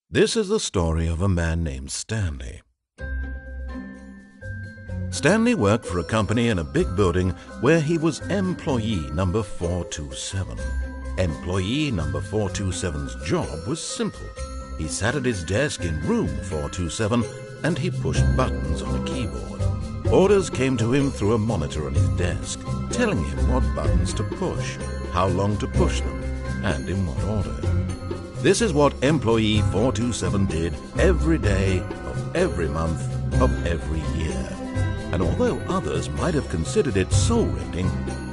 This is the story of a man named Stanley. Stanley worked for a company in a big building where he was employee number 427. Employee number 427's job was simple. He sat at his desk in room 427 and he pushed buttons on a keyboard. Orders came to him through a monitor on his desk, telling him what buttons to push, how long to push them, and in what order. This is what employee 427 did every day of every month of every year. And although others might have considered it soul-rending,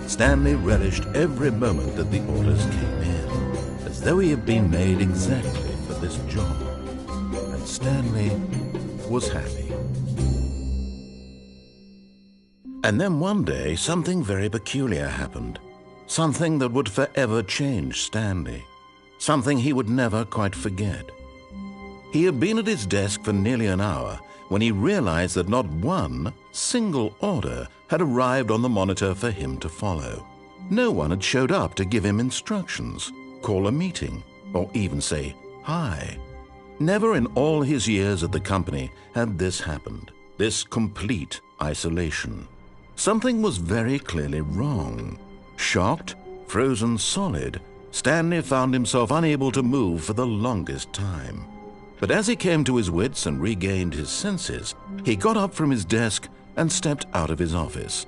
Stanley relished every moment that the orders came in, as though he had been made exactly for this job. And Stanley was happy. And then one day, something very peculiar happened. Something that would forever change Stanley. Something he would never quite forget. He had been at his desk for nearly an hour when he realized that not one single order had arrived on the monitor for him to follow. No one had showed up to give him instructions, call a meeting, or even say hi. Never in all his years at the company had this happened, this complete isolation. Something was very clearly wrong. Shocked, frozen solid, Stanley found himself unable to move for the longest time. But as he came to his wits and regained his senses, he got up from his desk and stepped out of his office.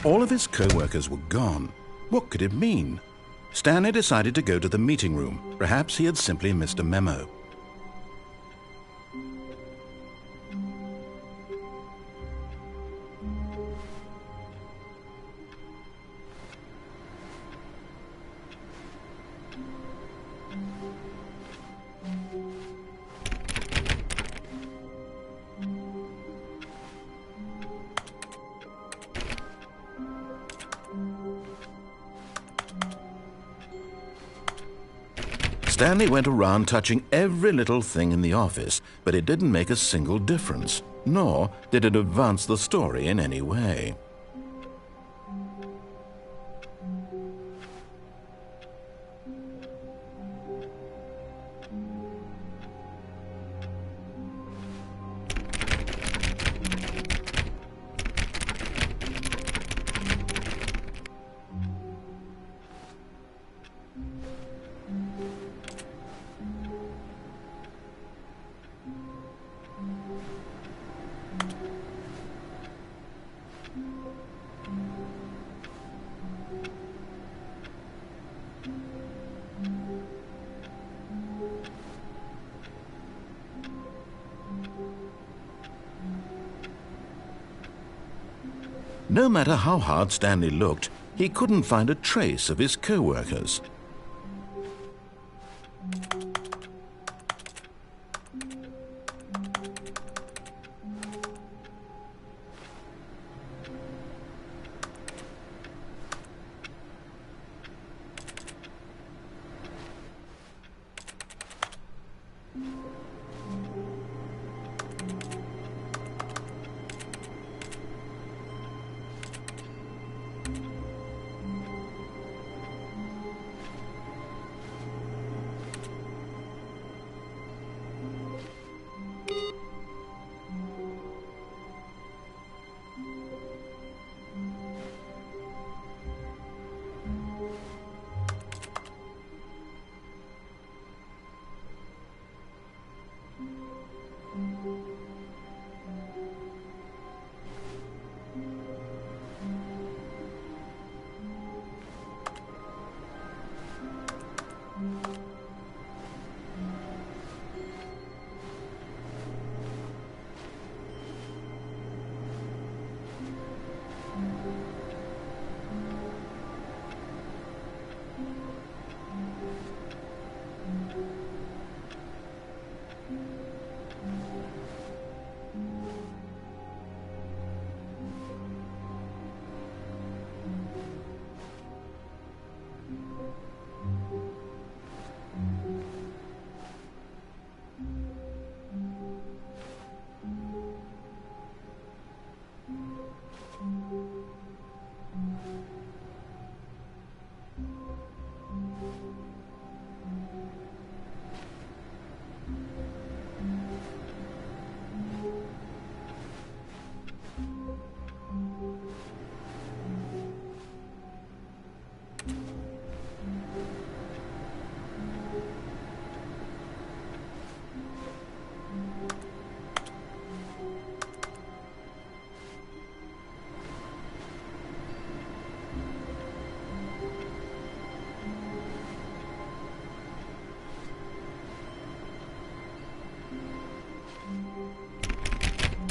All of his co-workers were gone. What could it mean? Stanley decided to go to the meeting room. Perhaps he had simply missed a memo. Stanley went around touching every little thing in the office, but it didn't make a single difference, nor did it advance the story in any way. No matter how hard Stanley looked, he couldn't find a trace of his co-workers.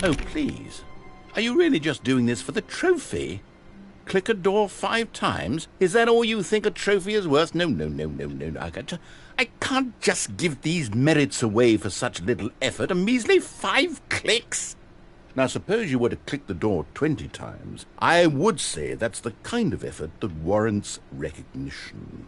Oh, please. Are you really just doing this for the trophy? Click a door 5 times? Is that all you think a trophy is worth? No. I can't just give these merits away for such little effort. A measly 5 clicks? Now, suppose you were to click the door 20 times. I would say that's the kind of effort that warrants recognition.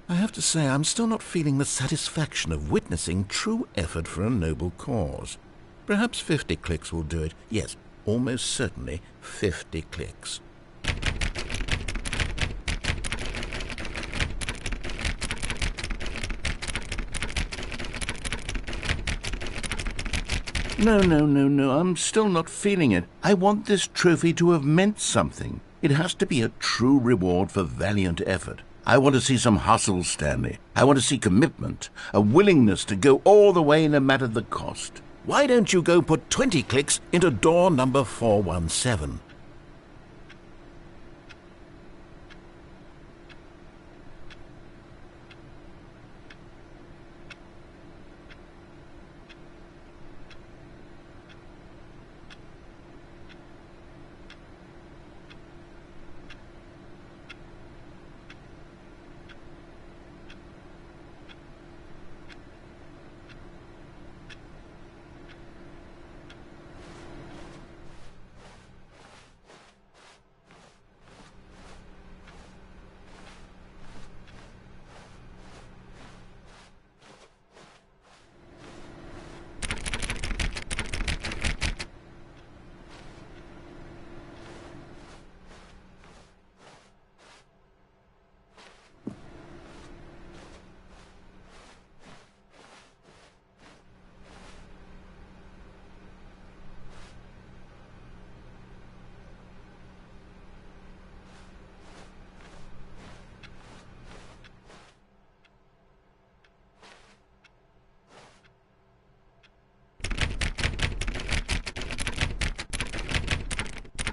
I have to say, I'm still not feeling the satisfaction of witnessing true effort for a noble cause. Perhaps 50 clicks will do it. Yes, almost certainly 50 clicks. No, I'm still not feeling it. I want this trophy to have meant something. It has to be a true reward for valiant effort. I want to see some hustle, Stanley. I want to see commitment, a willingness to go all the way no matter the cost. Why don't you go put 20 clicks into door number 417?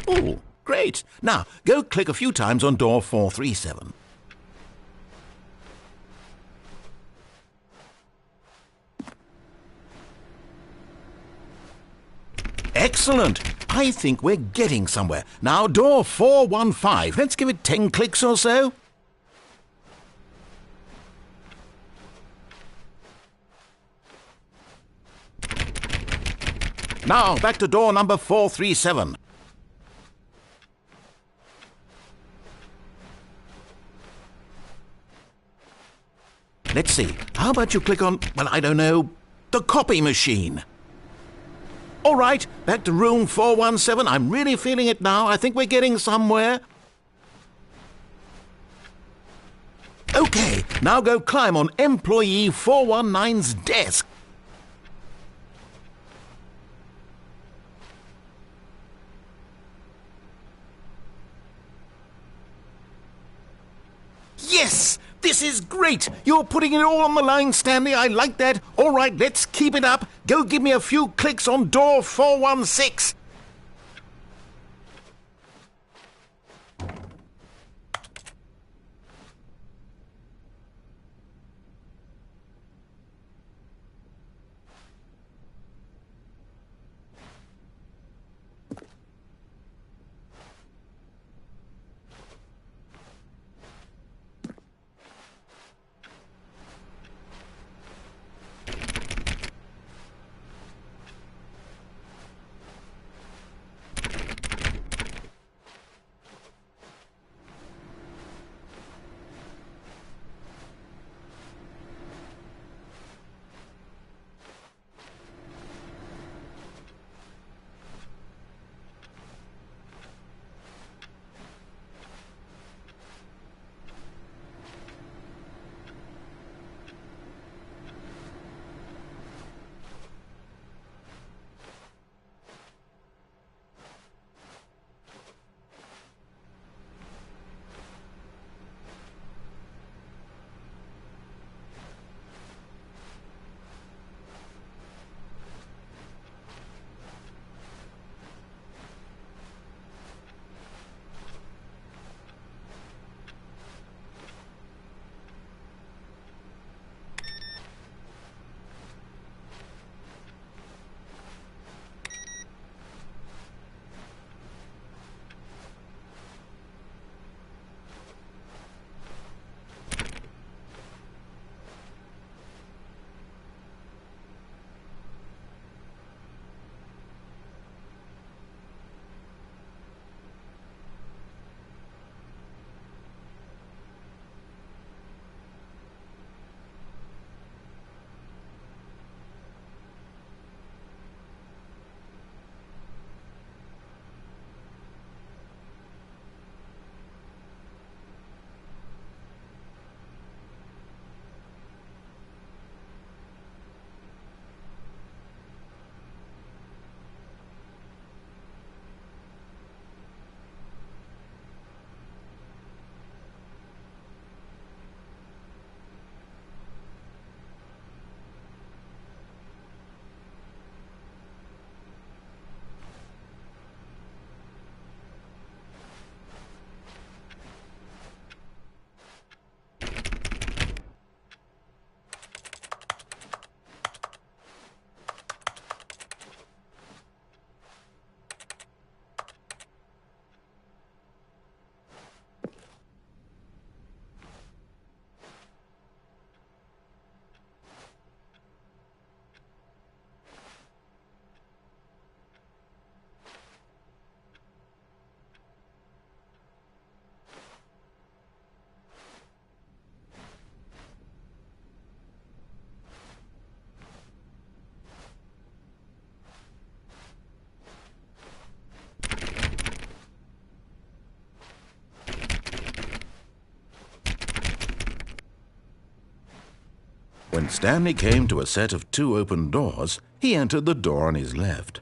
Oh, great. Now, go click a few times on door 437. Excellent. I think we're getting somewhere. Now, door 415. Let's give it 10 clicks or so. Now, back to door number 437. Let's see. How about you click on, well, I don't know, the copy machine? All right, back to room 417. I'm really feeling it now. I think we're getting somewhere. Okay, now go climb on employee 419's desk. Yes! This is great! You're putting it all on the line, Stanley. I like that. All right, let's keep it up. Go give me a few clicks on door 416. When Stanley came to a set of 2 open doors, he entered the door on his left.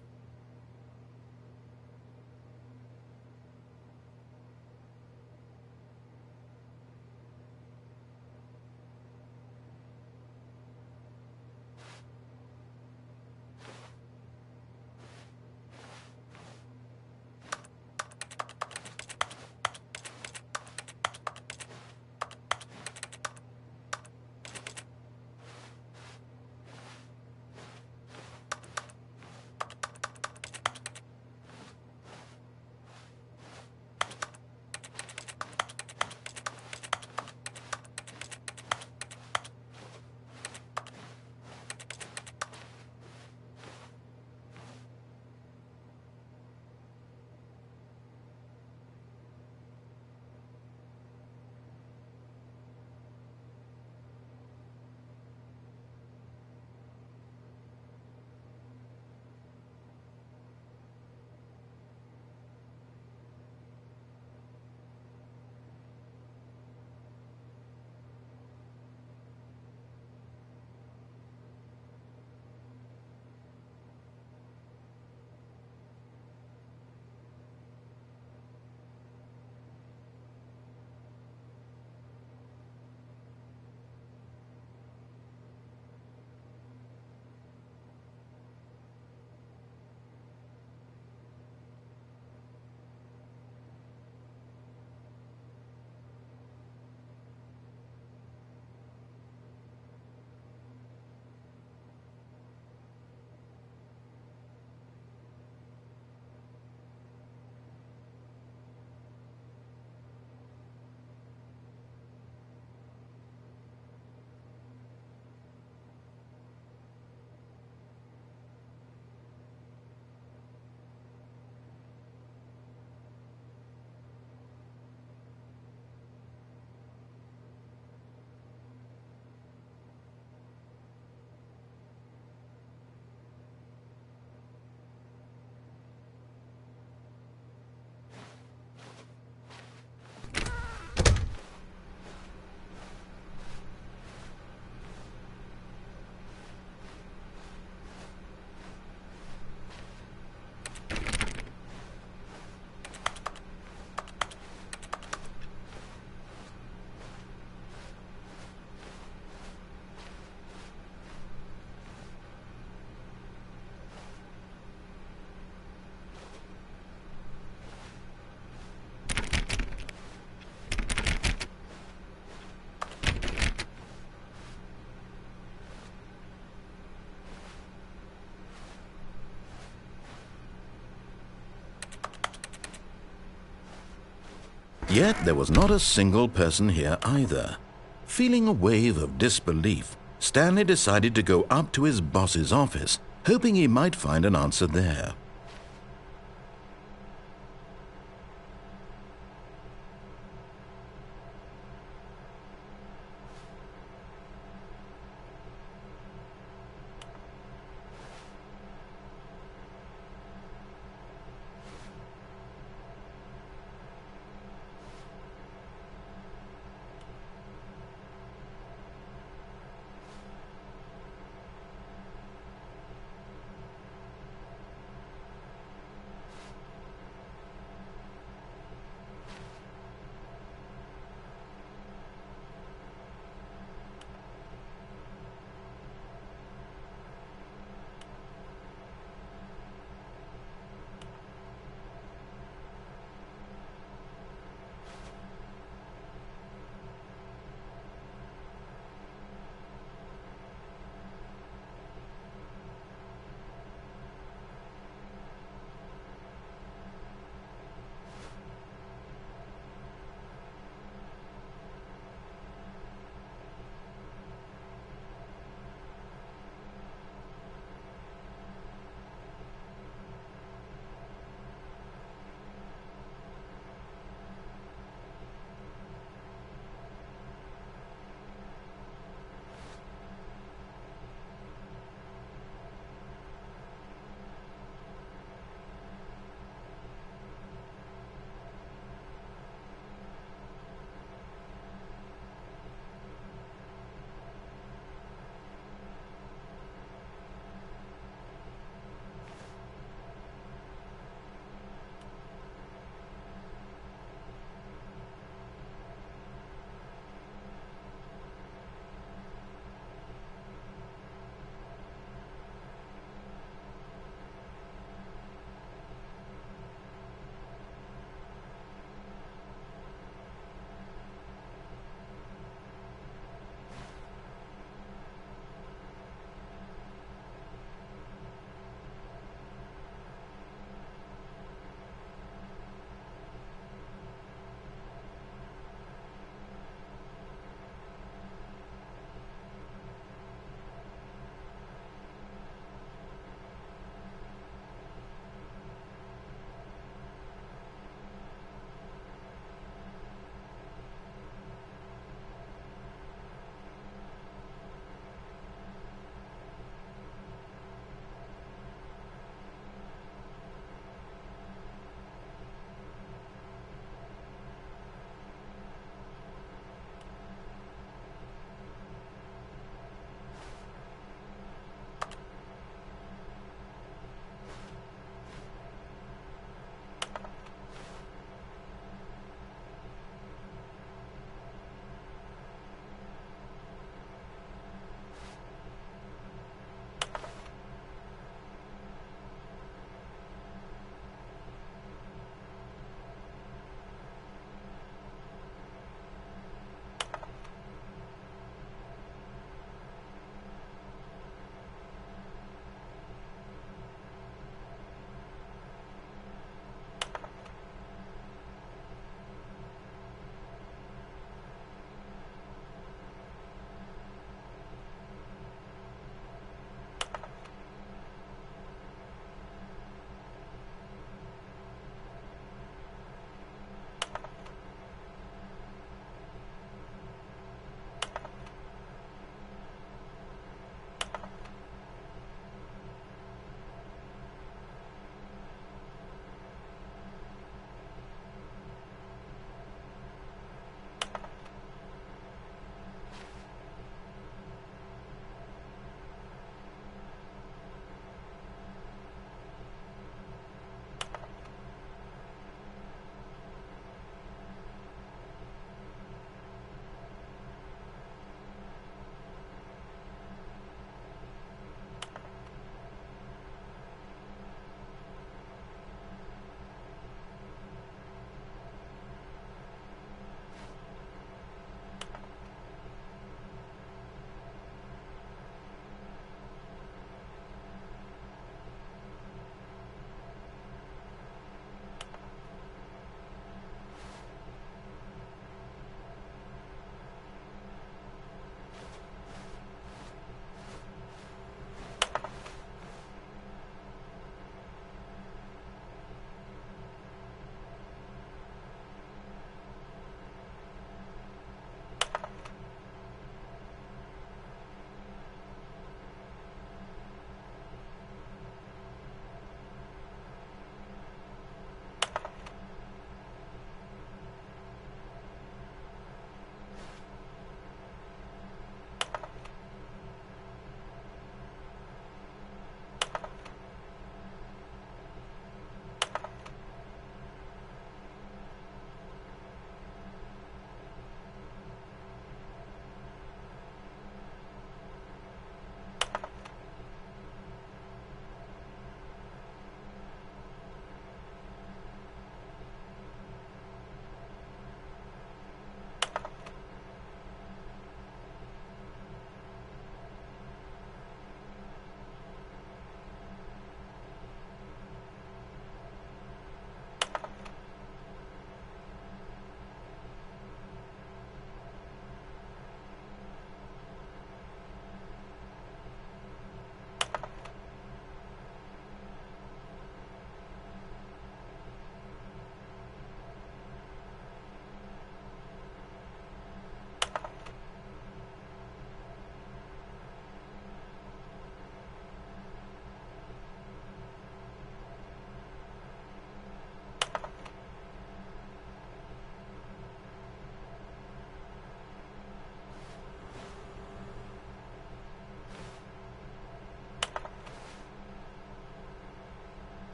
Yet there was not a single person here either. Feeling a wave of disbelief, Stanley decided to go up to his boss's office, hoping he might find an answer there.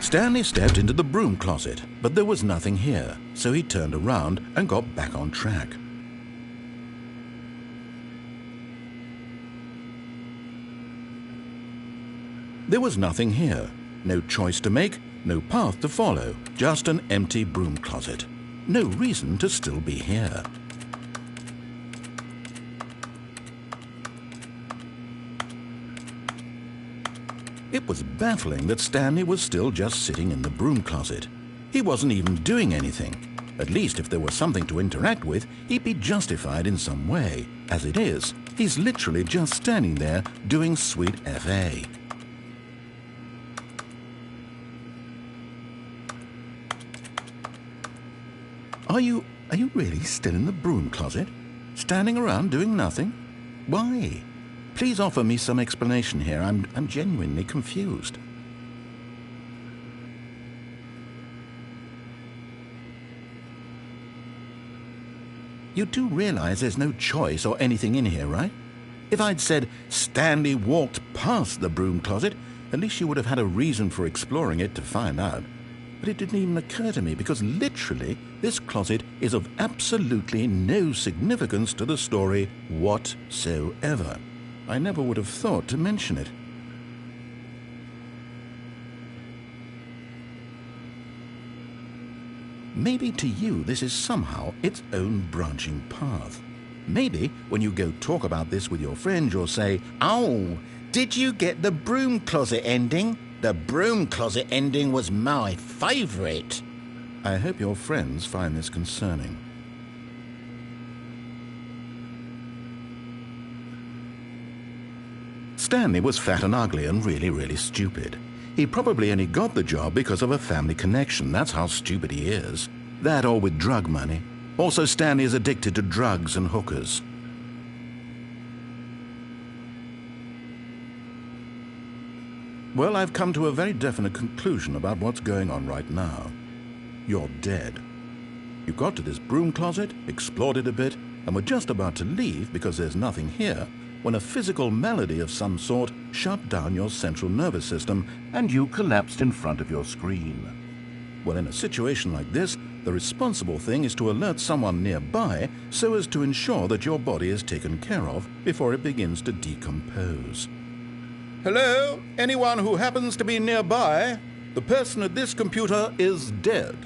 Stanley stepped into the broom closet, but there was nothing here, so he turned around and got back on track. There was nothing here. No choice to make, no path to follow, just an empty broom closet. No reason to still be here. It was baffling that Stanley was still just sitting in the broom closet. He wasn't even doing anything. At least if there was something to interact with, he'd be justified in some way. As it is, he's literally just standing there doing sweet FA. Are you really still in the broom closet? Standing around doing nothing? Why? Please offer me some explanation here. I'm genuinely confused. You do realize there's no choice or anything in here, right? If I'd said Stanley walked past the broom closet, at least you would have had a reason for exploring it to find out. But it didn't even occur to me because literally this closet is of absolutely no significance to the story whatsoever. I never would have thought to mention it. Maybe to you this is somehow its own branching path. Maybe when you go talk about this with your friends you'll say, "Oh, did you get the broom closet ending? The broom closet ending was my favourite." I hope your friends find this concerning. Stanley was fat and ugly and really stupid. He probably only got the job because of a family connection. That's how stupid he is. That or with drug money. Also, Stanley is addicted to drugs and hookers. Well, I've come to a very definite conclusion about what's going on right now. You're dead. You got to this broom closet, explored it a bit, and were just about to leave because there's nothing here, when a physical malady of some sort shut down your central nervous system and you collapsed in front of your screen. Well, in a situation like this, the responsible thing is to alert someone nearby so as to ensure that your body is taken care of before it begins to decompose. Hello? Anyone who happens to be nearby? The person at this computer is dead.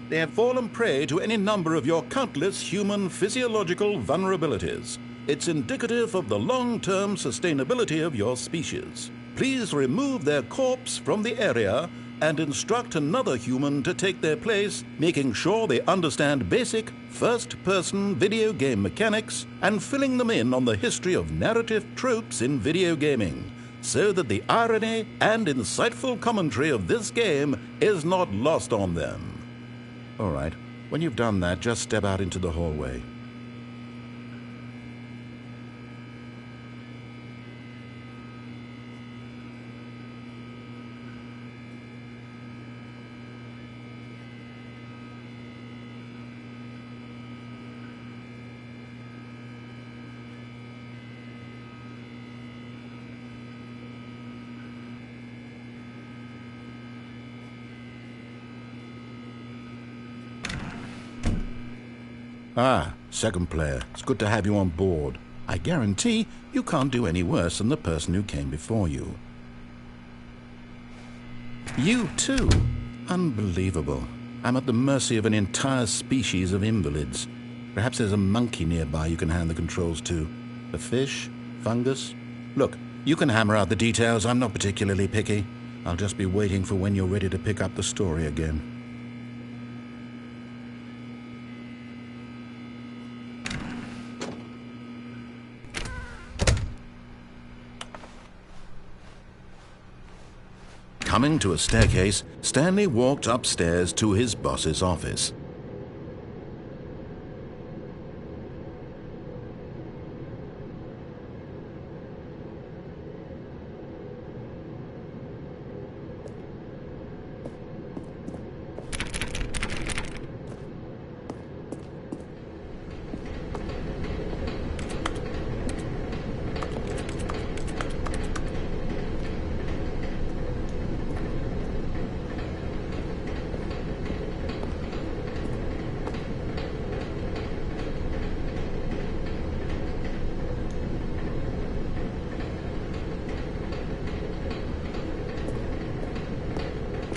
They have fallen prey to any number of your countless human physiological vulnerabilities. It's indicative of the long-term sustainability of your species. Please remove their corpse from the area and instruct another human to take their place, making sure they understand basic first-person video game mechanics and filling them in on the history of narrative tropes in video gaming, so that the irony and insightful commentary of this game is not lost on them. All right, when you've done that, just step out into the hallway. Ah, second player. It's good to have you on board. I guarantee you can't do any worse than the person who came before you. You too? Unbelievable. I'm at the mercy of an entire species of invalids. Perhaps there's a monkey nearby you can hand the controls to. A fish? Fungus? Look, you can hammer out the details. I'm not particularly picky. I'll just be waiting for when you're ready to pick up the story again. Coming to a staircase, Stanley walked upstairs to his boss's office.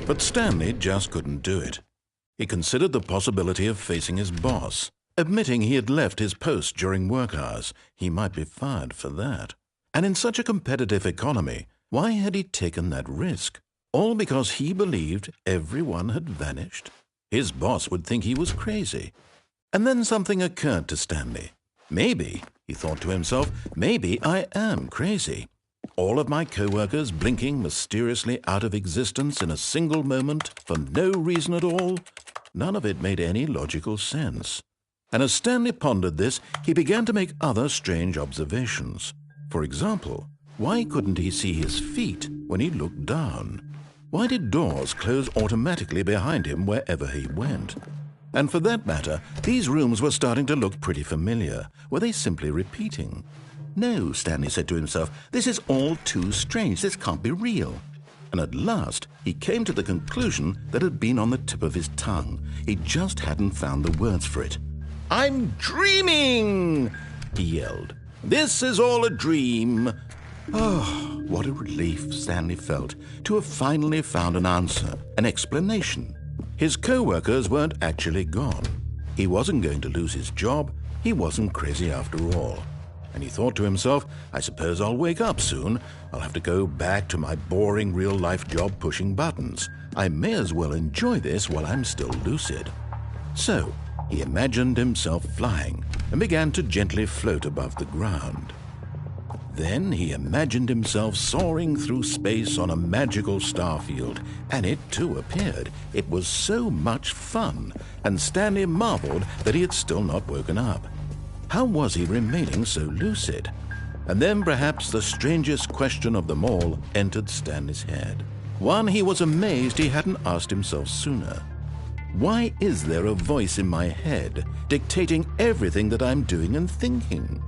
But Stanley just couldn't do it. He considered the possibility of facing his boss, admitting he had left his post during work hours. He might be fired for that. And in such a competitive economy, why had he taken that risk? All because he believed everyone had vanished? His boss would think he was crazy. And then something occurred to Stanley. Maybe, he thought to himself, maybe I am crazy. All of my co-workers blinking mysteriously out of existence in a single moment for no reason at all. None of it made any logical sense. And as Stanley pondered this, he began to make other strange observations. For example, why couldn't he see his feet when he looked down? Why did doors close automatically behind him wherever he went? And for that matter, these rooms were starting to look pretty familiar. Were they simply repeating? No, Stanley said to himself, this is all too strange. This can't be real. And at last, he came to the conclusion that had been on the tip of his tongue. He just hadn't found the words for it. "I'm dreaming!" he yelled. "This is all a dream." Oh, what a relief Stanley felt to have finally found an answer, an explanation. His co-workers weren't actually gone. He wasn't going to lose his job. He wasn't crazy after all. And he thought to himself, I suppose I'll wake up soon. I'll have to go back to my boring real-life job pushing buttons. I may as well enjoy this while I'm still lucid. So he imagined himself flying and began to gently float above the ground. Then he imagined himself soaring through space on a magical starfield, and it too appeared. It was so much fun, and Stanley marveled that he had still not woken up. How was he remaining so lucid? And then perhaps the strangest question of them all entered Stanley's head. One he was amazed he hadn't asked himself sooner. Why is there a voice in my head dictating everything that I'm doing and thinking?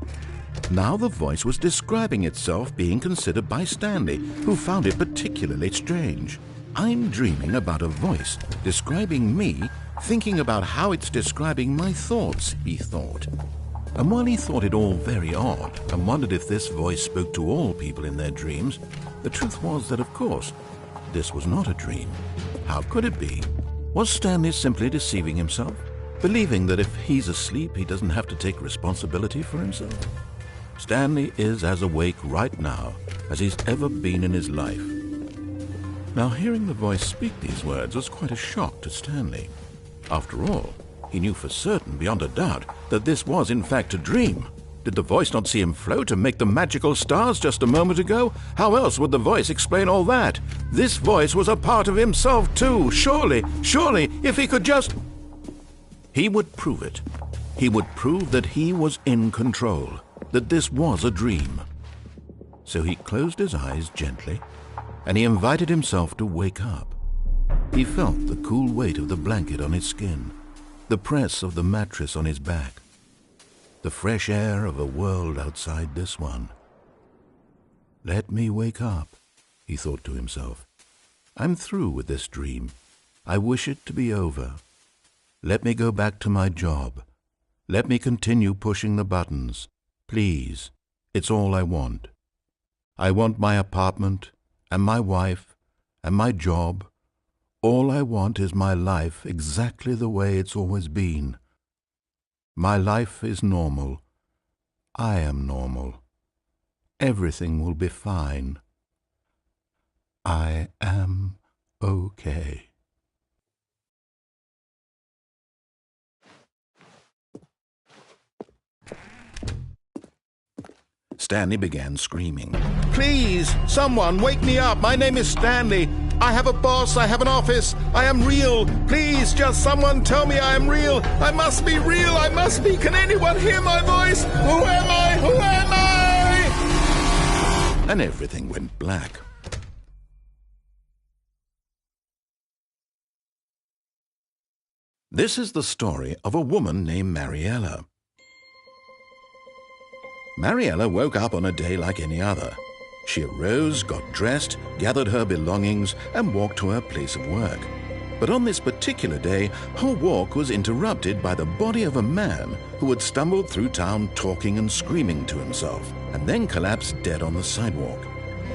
Now the voice was describing itself being considered by Stanley, who found it particularly strange. I'm dreaming about a voice describing me, thinking about how it's describing my thoughts, he thought. And while he thought it all very odd and wondered if this voice spoke to all people in their dreams, the truth was that, of course, this was not a dream. How could it be? Was Stanley simply deceiving himself, believing that if he's asleep, he doesn't have to take responsibility for himself? Stanley is as awake right now as he's ever been in his life. Now, hearing the voice speak these words was quite a shock to Stanley. After all, he knew for certain, beyond a doubt, that this was in fact a dream. Did the voice not see him float and make the magical stars just a moment ago? How else would the voice explain all that? This voice was a part of himself too. Surely, if he could just... He would prove it. He would prove that he was in control, that this was a dream. So he closed his eyes gently, and he invited himself to wake up. He felt the cool weight of the blanket on his skin, the press of the mattress on his back, the fresh air of a world outside this one. Let me wake up, he thought to himself. I'm through with this dream. I wish it to be over. Let me go back to my job. Let me continue pushing the buttons. Please, it's all I want. I want my apartment and my wife and my job. All I want is my life exactly the way it's always been. My life is normal. I am normal. Everything will be fine. I am okay. Stanley began screaming. Please, someone, wake me up. My name is Stanley. I have a boss. I have an office. I am real. Please, just someone tell me I am real. I must be real. I must be. Can anyone hear my voice? Who am I? Who am I? And everything went black. This is the story of a woman named Mariella. Mariella woke up on a day like any other. She arose, got dressed, gathered her belongings, and walked to her place of work. But on this particular day, her walk was interrupted by the body of a man who had stumbled through town talking and screaming to himself, and then collapsed dead on the sidewalk.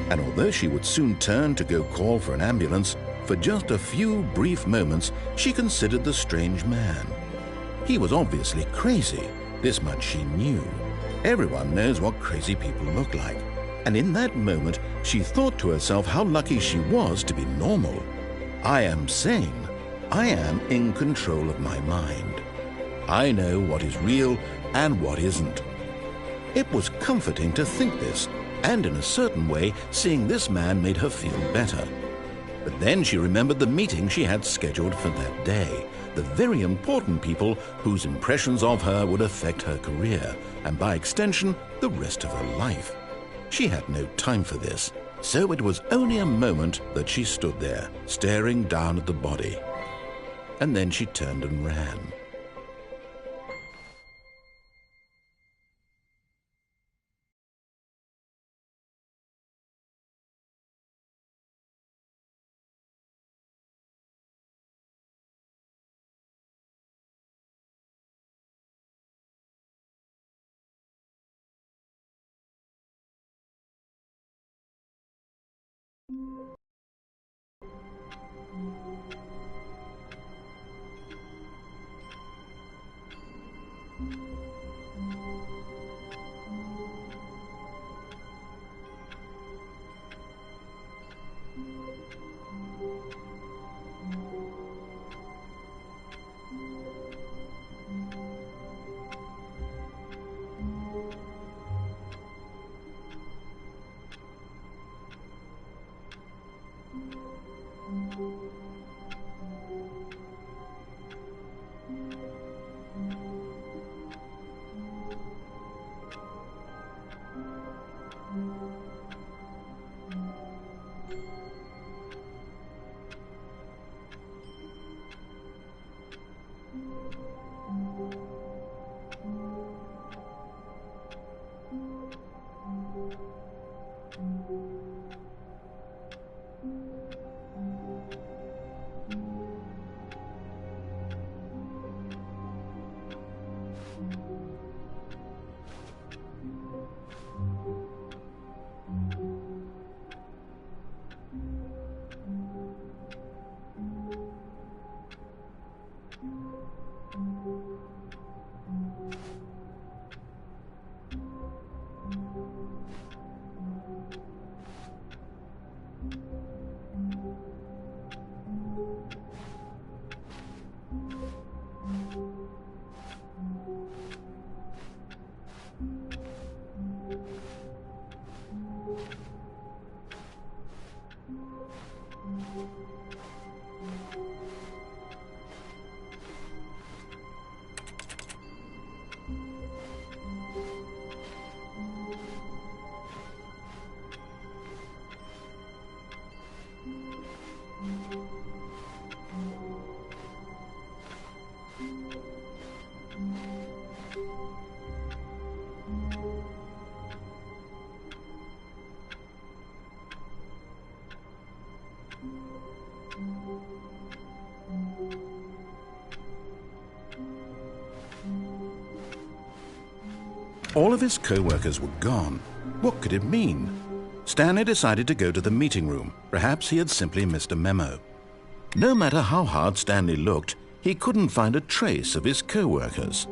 And although she would soon turn to go call for an ambulance, For just a few brief moments, she considered the strange man. He was obviously crazy, this much she knew. Everyone knows what crazy people look like. And in that moment, she thought to herself how lucky she was to be normal. I am sane. I am in control of my mind. I know what is real and what isn't. It was comforting to think this, and in a certain way, seeing this man made her feel better. But then she remembered the meeting she had scheduled for that day, the very important people whose impressions of her would affect her career, and by extension, the rest of her life. She had no time for this, so it was only a moment that she stood there, staring down at the body. And then she turned and ran. All of his co-workers were gone. What could it mean? Stanley decided to go to the meeting room. Perhaps he had simply missed a memo. No matter how hard Stanley looked, he couldn't find a trace of his co-workers.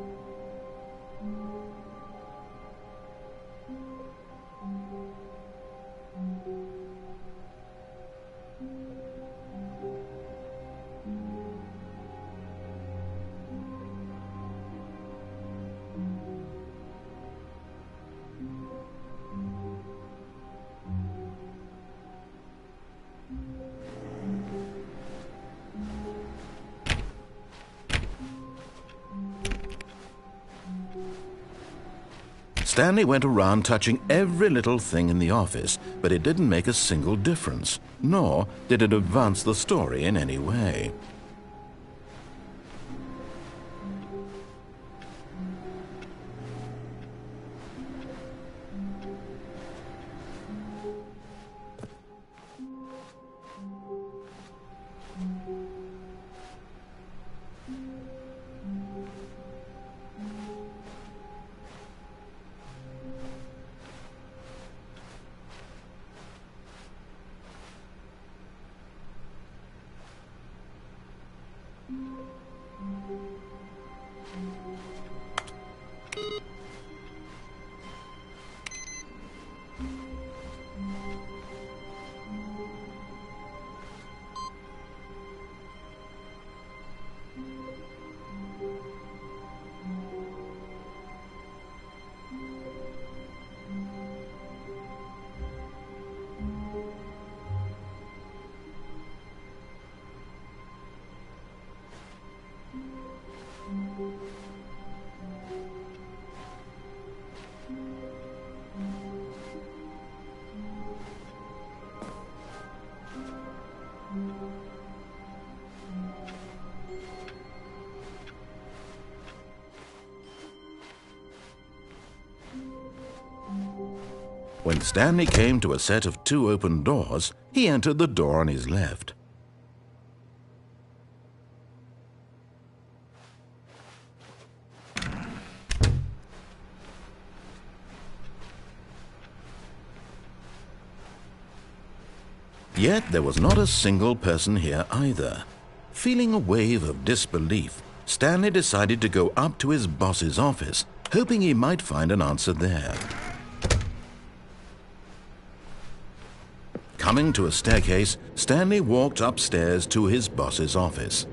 Stanley went around touching every little thing in the office, but it didn't make a single difference, nor did it advance the story in any way. When Stanley came to a set of 2 open doors, he entered the door on his left. Yet there was not a single person here either. Feeling a wave of disbelief, Stanley decided to go up to his boss's office, hoping he might find an answer there. Coming to a staircase, Stanley walked upstairs to his boss's office.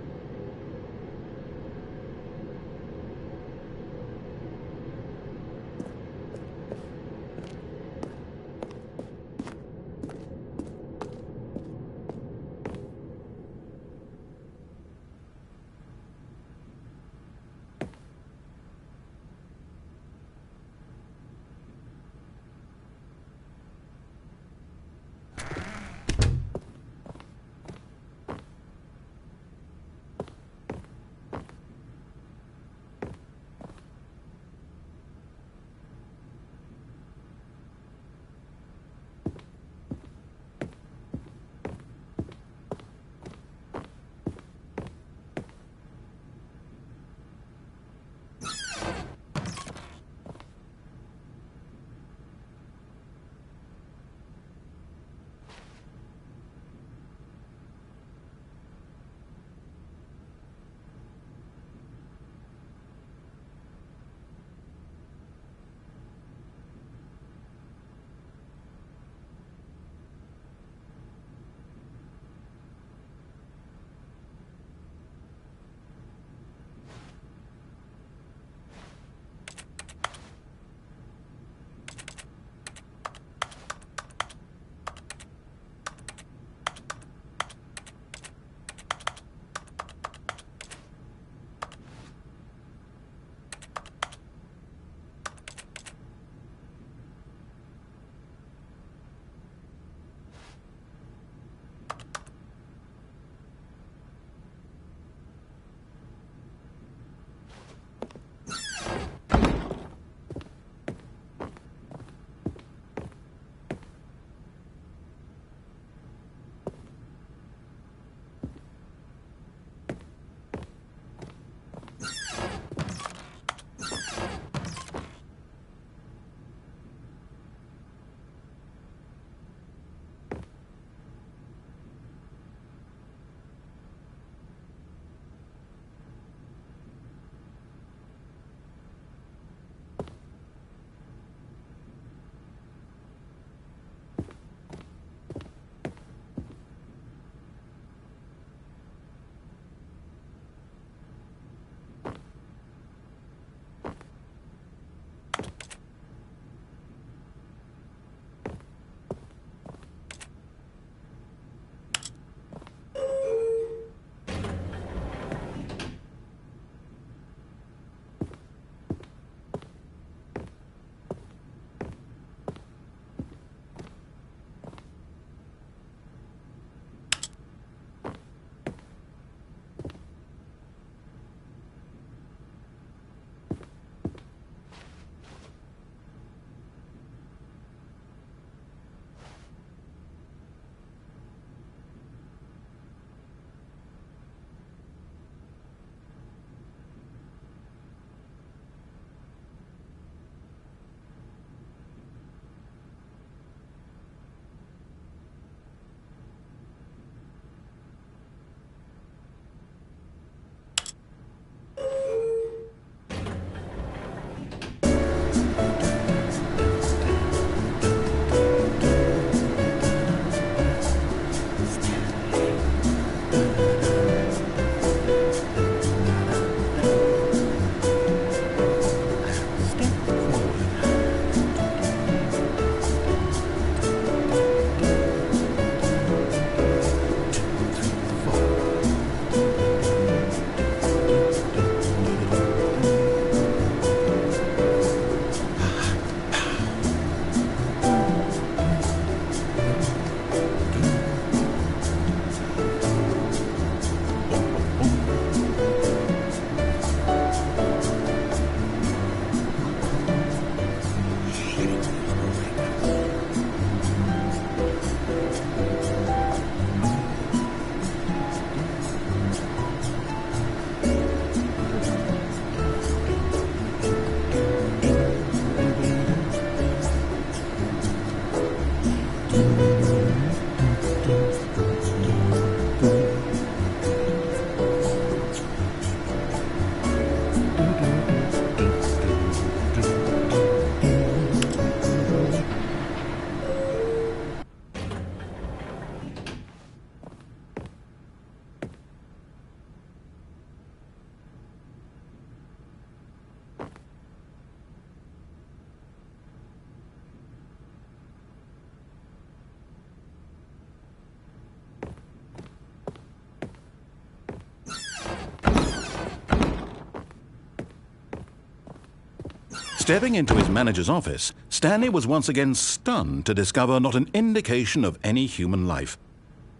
Stepping into his manager's office, Stanley was once again stunned to discover not an indication of any human life.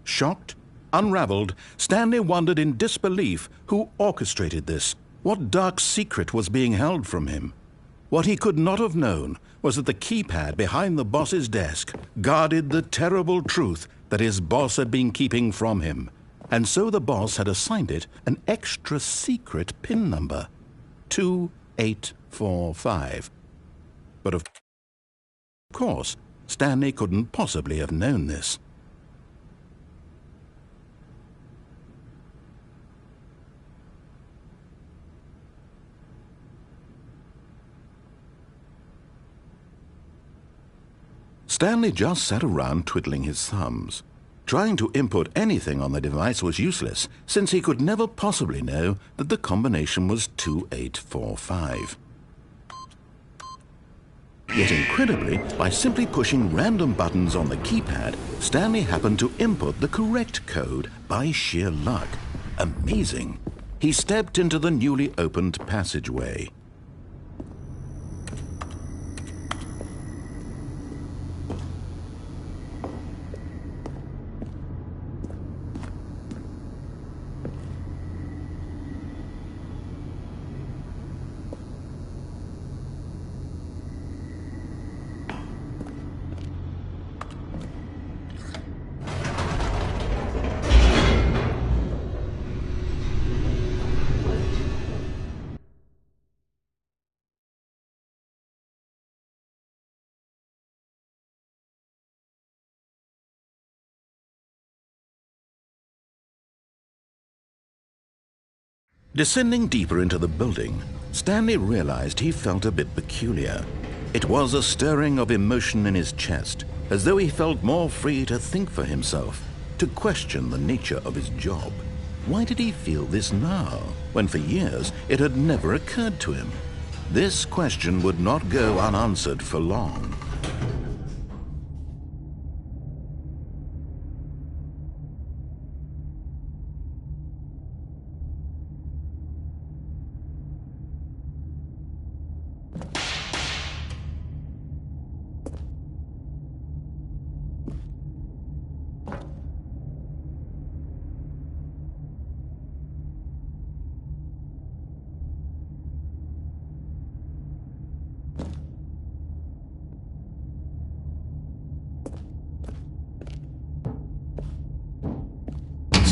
Shocked, unraveled, Stanley wondered in disbelief who orchestrated this. What dark secret was being held from him? What he could not have known was that the keypad behind the boss's desk guarded the terrible truth that his boss had been keeping from him. And so the boss had assigned it an extra secret PIN number, 2845. But of course, Stanley couldn't possibly have known this. Stanley just sat around twiddling his thumbs. Trying to input anything on the device was useless, since he could never possibly know that the combination was 2845. Yet incredibly, by simply pushing random buttons on the keypad, Stanley happened to input the correct code by sheer luck. Amazing! He stepped into the newly opened passageway. Descending deeper into the building, Stanley realized he felt a bit peculiar. It was a stirring of emotion in his chest, as though he felt more free to think for himself, to question the nature of his job. Why did he feel this now, when for years it had never occurred to him? This question would not go unanswered for long.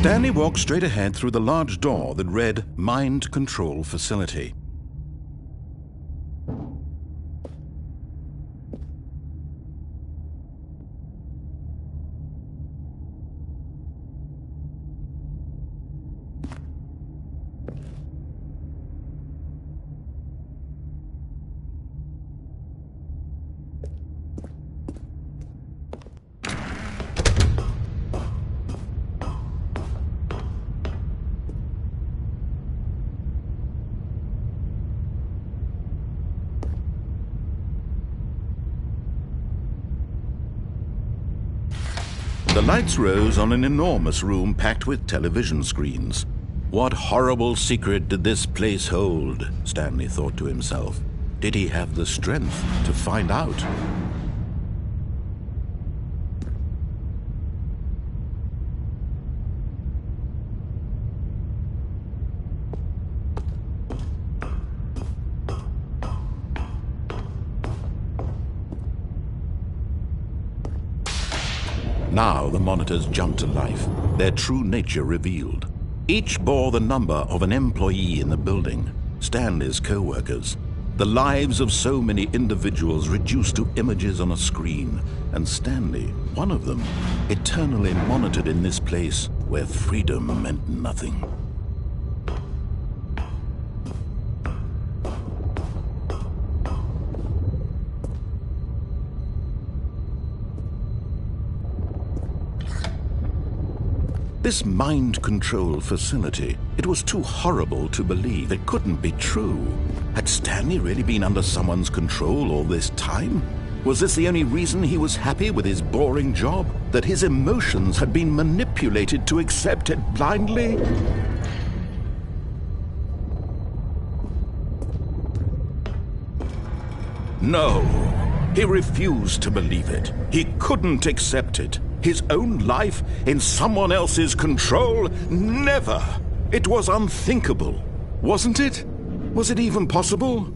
Stanley walked straight ahead through the large door that read Mind Control Facility. The lights rose on an enormous room packed with television screens. What horrible secret did this place hold? Stanley thought to himself. Did he have the strength to find out? Now the monitors jumped to life, their true nature revealed. Each bore the number of an employee in the building, Stanley's co-workers. The lives of so many individuals reduced to images on a screen, and Stanley, one of them, eternally monitored in this place where freedom meant nothing. This mind control facility, it was too horrible to believe. It couldn't be true. Had Stanley really been under someone's control all this time? Was this the only reason he was happy with his boring job? That his emotions had been manipulated to accept it blindly? No. He refused to believe it. He couldn't accept it. His own life in someone else's control? Never! It was unthinkable, wasn't it? Was it even possible?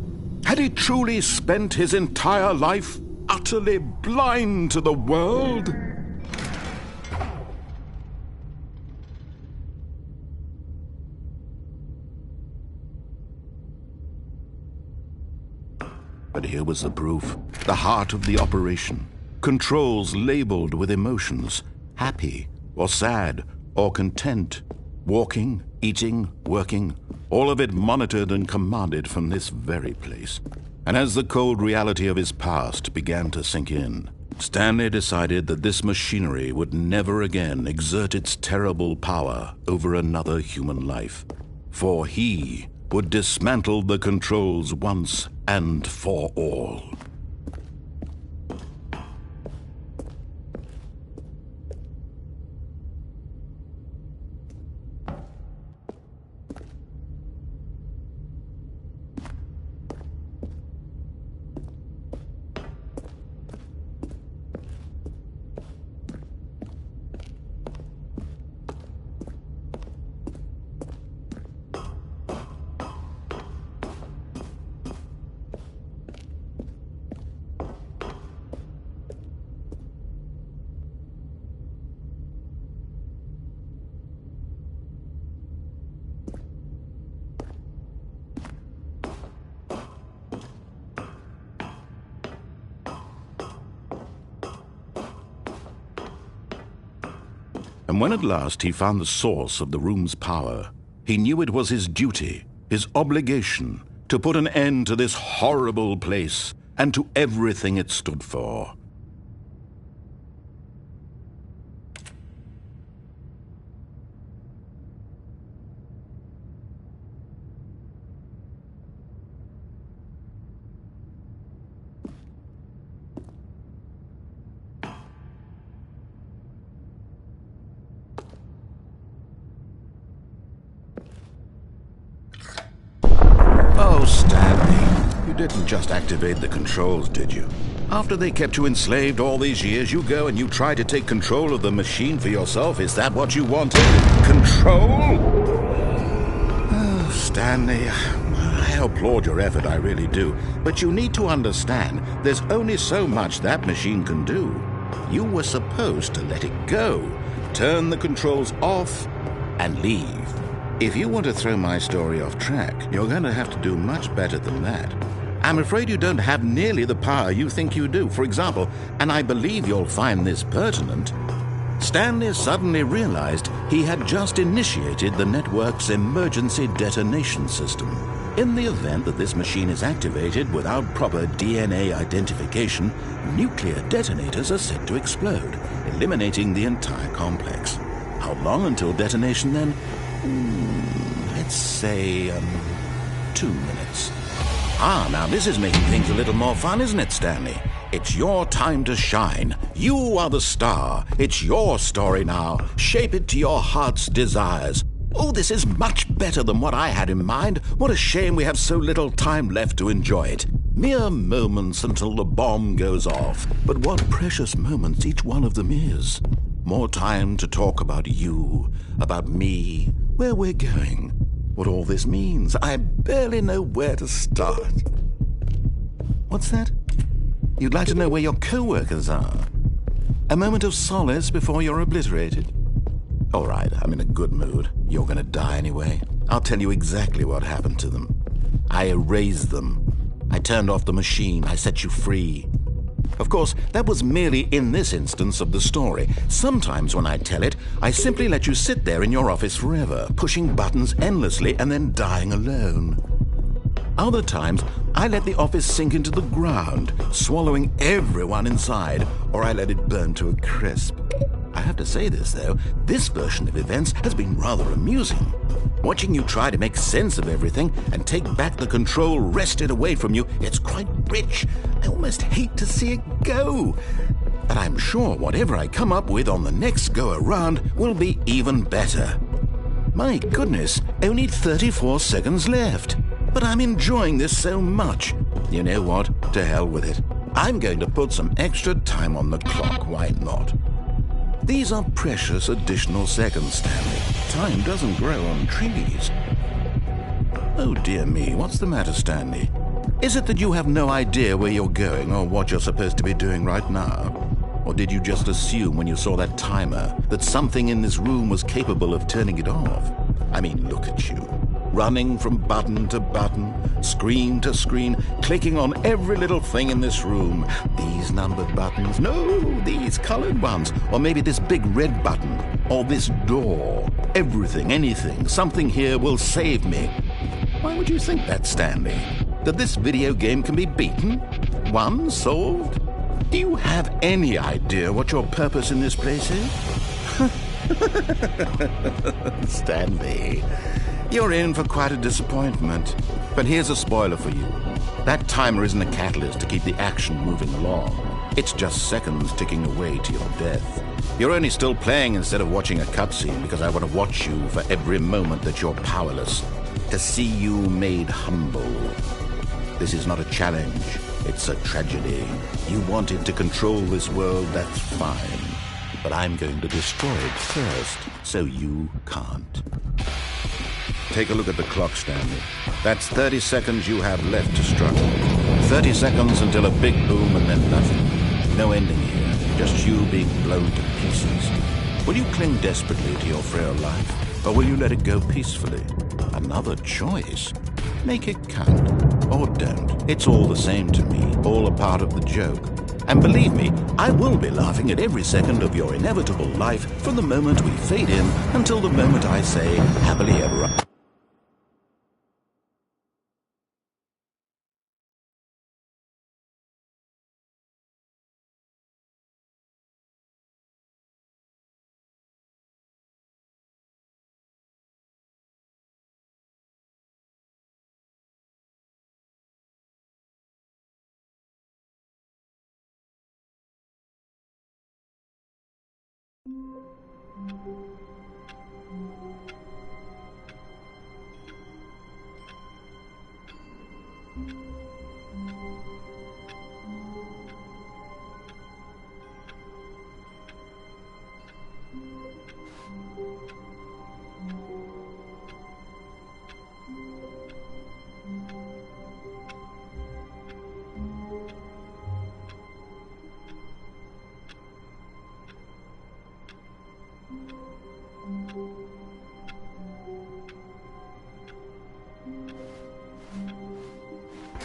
Had he truly spent his entire life utterly blind to the world? But here was the proof, the heart of the operation. Controls labeled with emotions, happy or sad or content, walking, eating, working, all of it monitored and commanded from this very place. And as the cold reality of his past began to sink in, Stanley decided that this machinery would never again exert its terrible power over another human life, for he would dismantle the controls once and for all. And when at last he found the source of the room's power, he knew it was his duty, his obligation, to put an end to this horrible place and to everything it stood for. Oh, Stanley, you didn't just activate the controls, did you? After they kept you enslaved all these years, you go and you try to take control of the machine for yourself. Is that what you wanted? Control? Oh, Stanley, I applaud your effort, I really do. But you need to understand, there's only so much that machine can do. You were supposed to let it go, turn the controls off, and leave. If you want to throw my story off track, you're going to have to do much better than that. I'm afraid you don't have nearly the power you think you do. For example, and I believe you'll find this pertinent, Stanley suddenly realized he had just initiated the network's emergency detonation system. In the event that this machine is activated without proper DNA identification, nuclear detonators are set to explode, eliminating the entire complex. How long until detonation then? Let's say, 2 minutes. Now this is making things a little more fun, isn't it, Stanley? It's your time to shine. You are the star. It's your story now. Shape it to your heart's desires. Oh, this is much better than what I had in mind. What a shame we have so little time left to enjoy it. Mere moments until the bomb goes off. But what precious moments each one of them is. More time to talk about you, about me, where we're going, what all this means. I barely know where to start. What's that? You'd like to know where your co-workers are? A moment of solace before you're obliterated? All right, I'm in a good mood. You're going to die anyway. I'll tell you exactly what happened to them. I erased them. I turned off the machine. I set you free. Of course, that was merely in this instance of the story. Sometimes when I tell it, I simply let you sit there in your office forever, pushing buttons endlessly and then dying alone. Other times, I let the office sink into the ground, swallowing everyone inside, or I let it burn to a crisp. I have to say this, though, this version of events has been rather amusing. Watching you try to make sense of everything and take back the control wrested away from you, it's quite rich. I almost hate to see it go. But I'm sure whatever I come up with on the next go-around will be even better. My goodness, only 34 seconds left. But I'm enjoying this so much. You know what? To hell with it. I'm going to put some extra time on the clock, why not? These are precious additional seconds, Stanley. Time doesn't grow on trees. Oh dear me, what's the matter, Stanley? Is it that you have no idea where you're going or what you're supposed to be doing right now? Or did you just assume when you saw that timer that something in this room was capable of turning it off? I mean, look at you. Running from button to button, screen to screen, clicking on every little thing in this room. These numbered buttons, no, these colored ones. Or maybe this big red button, or this door. Everything, anything, something here will save me. Why would you think that, Stanley? That this video game can be beaten? Won? Solved? Do you have any idea what your purpose in this place is? Stanley, you're in for quite a disappointment. But here's a spoiler for you. That timer isn't a catalyst to keep the action moving along. It's just seconds ticking away to your death. You're only still playing instead of watching a cutscene because I want to watch you for every moment that you're powerless. To see you made humble. This is not a challenge. It's a tragedy. You wanted to control this world, that's fine. But I'm going to destroy it first, so you can't. Take a look at the clock, Stanley. That's 30 seconds you have left to struggle. 30 seconds until a big boom and then nothing. No ending here, just you being blown to pieces. Will you cling desperately to your frail life, or will you let it go peacefully? Another choice. Make it count, or don't. It's all the same to me, all a part of the joke. And believe me, I will be laughing at every second of your inevitable life from the moment we fade in until the moment I say, happily ever after.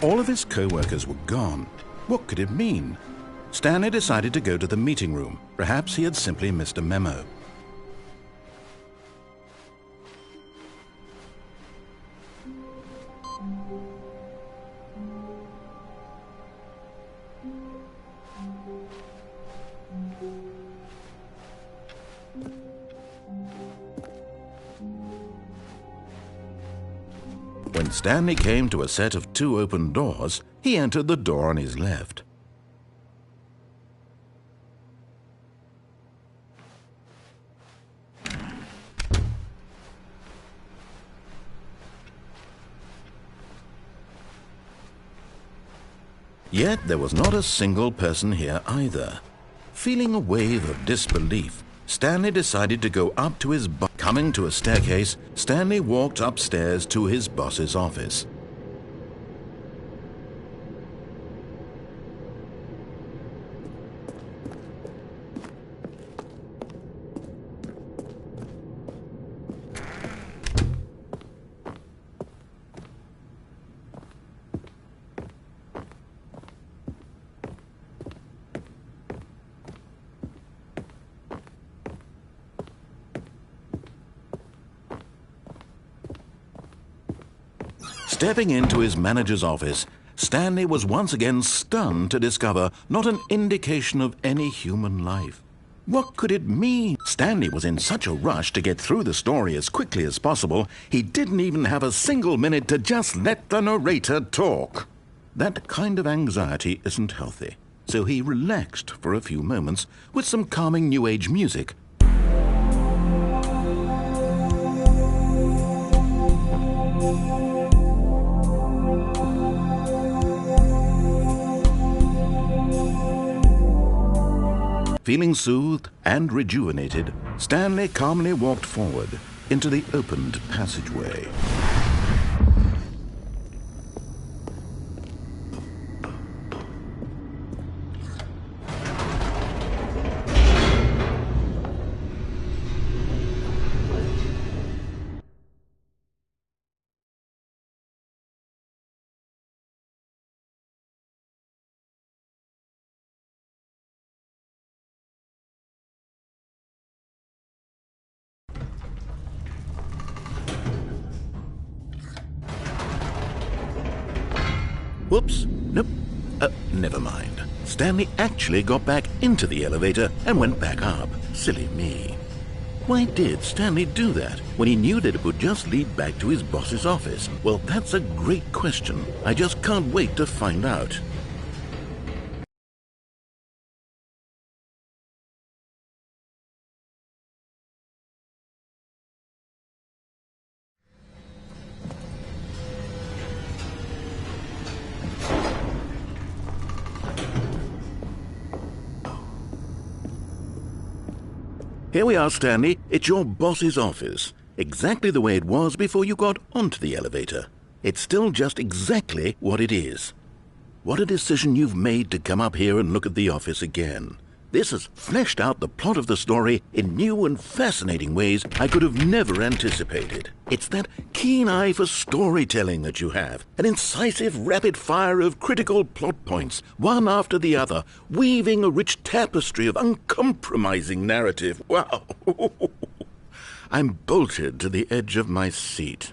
All of his co-workers were gone. What could it mean? Stanley decided to go to the meeting room. Perhaps he had simply missed a memo. When Stanley came to a set of 2 open doors, he entered the door on his left. Yet there was not a single person here either. Feeling a wave of disbelief, Stanley decided to go up to his boss. Coming to a staircase, Stanley walked upstairs to his boss's office. Stepping into his manager's office, Stanley was once again stunned to discover not an indication of any human life. What could it mean? Stanley was in such a rush to get through the story as quickly as possible, he didn't even have a single minute to just let the narrator talk. That kind of anxiety isn't healthy, so he relaxed for a few moments with some calming New Age music. Feeling soothed and rejuvenated, Stanley calmly walked forward into the opened passageway. Whoops, nope, never mind. Stanley actually got back into the elevator and went back up. Silly me. Why did Stanley do that when he knew that it would just lead back to his boss's office? Well, that's a great question. I just can't wait to find out. Here we are, Stanley. It's your boss's office. Exactly the way it was before you got onto the elevator. It's still just exactly what it is. What a decision you've made to come up here and look at the office again. This has fleshed out the plot of the story in new and fascinating ways I could have never anticipated. It's that keen eye for storytelling that you have, an incisive rapid fire of critical plot points, one after the other, weaving a rich tapestry of uncompromising narrative. Wow! I'm bolted to the edge of my seat.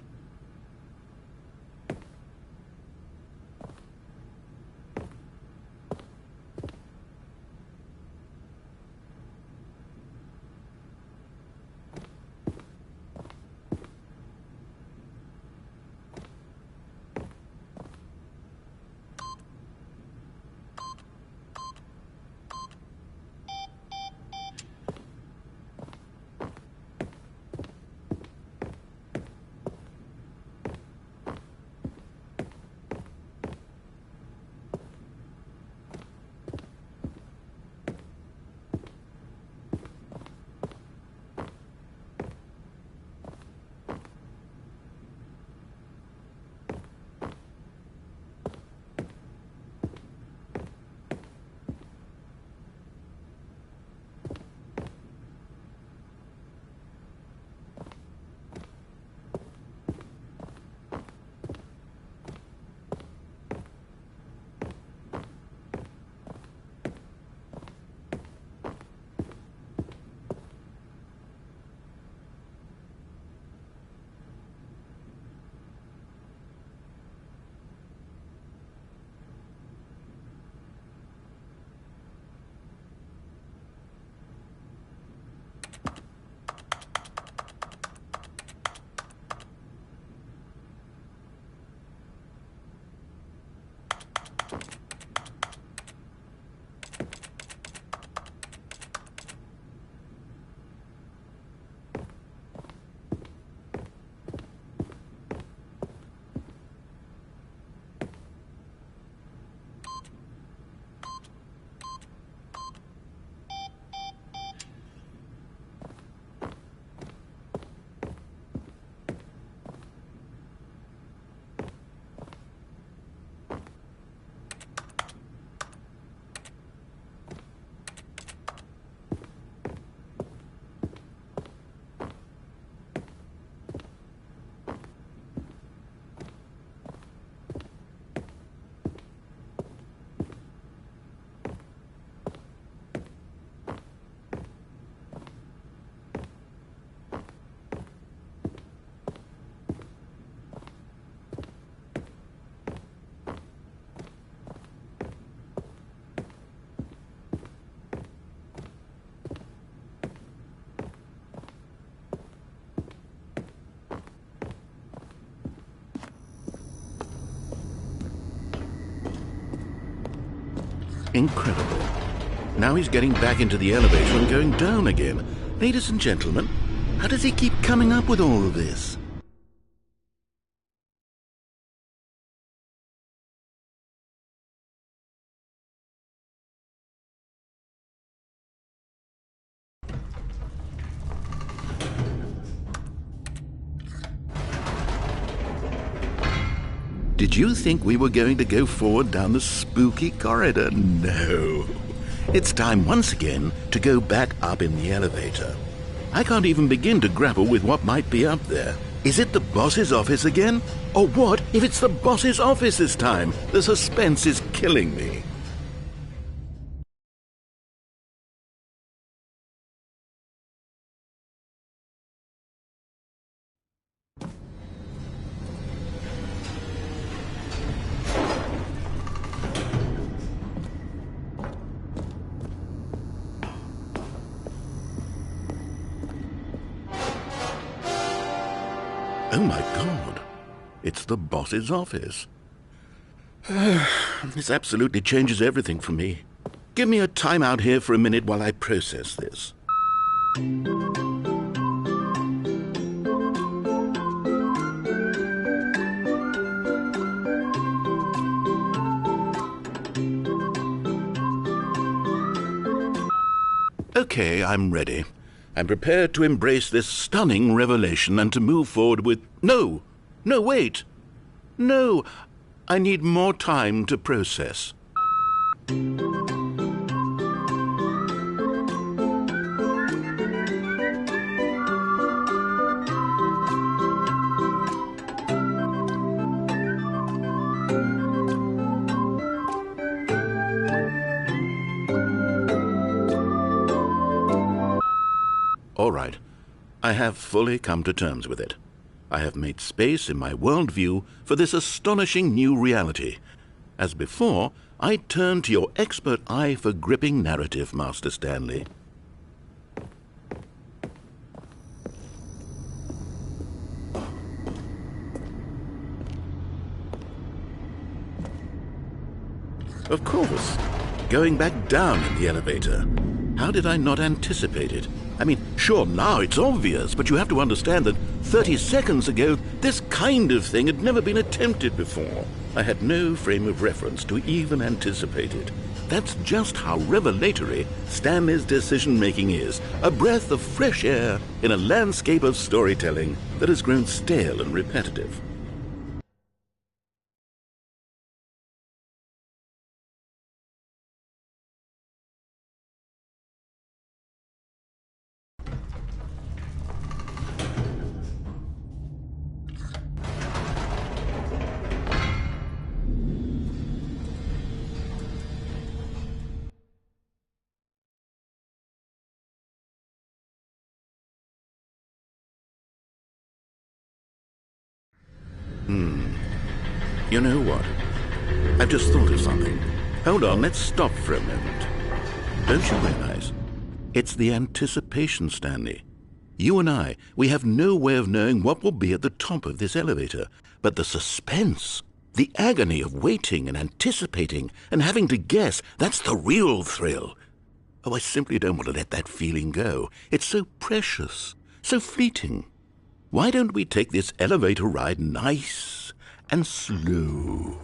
Incredible. Now he's getting back into the elevator and going down again. Ladies and gentlemen, how does he keep coming up with all of this? Did you think we were going to go forward down the spooky corridor? No. It's time once again to go back up in the elevator. I can't even begin to grapple with what might be up there. Is it the boss's office again? Or what if it's the boss's office this time? The suspense is killing me. Oh my God, it's the boss's office. This absolutely changes everything for me. Give me a time out here for a minute while I process this. Okay, I'm ready. I'm prepared to embrace this stunning revelation and to move forward with... No, wait. No, I need more time to process. All right, I have fully come to terms with it. I have made space in my worldview for this astonishing new reality. As before, I turn to your expert eye for gripping narrative, Master Stanley. Of course, going back down in the elevator. How did I not anticipate it? I mean, sure, now it's obvious, but you have to understand that 30 seconds ago, this kind of thing had never been attempted before. I had no frame of reference to even anticipate it. That's just how revelatory Stanley's decision-making is, a breath of fresh air in a landscape of storytelling that has grown stale and repetitive. You know what? I've just thought of something. Hold on, let's stop for a moment. Don't you realize? It's the anticipation, Stanley. You and I, we have no way of knowing what will be at the top of this elevator. But the suspense, the agony of waiting and anticipating and having to guess, that's the real thrill. Oh, I simply don't want to let that feeling go. It's so precious, so fleeting. Why don't we take this elevator ride nice and slow?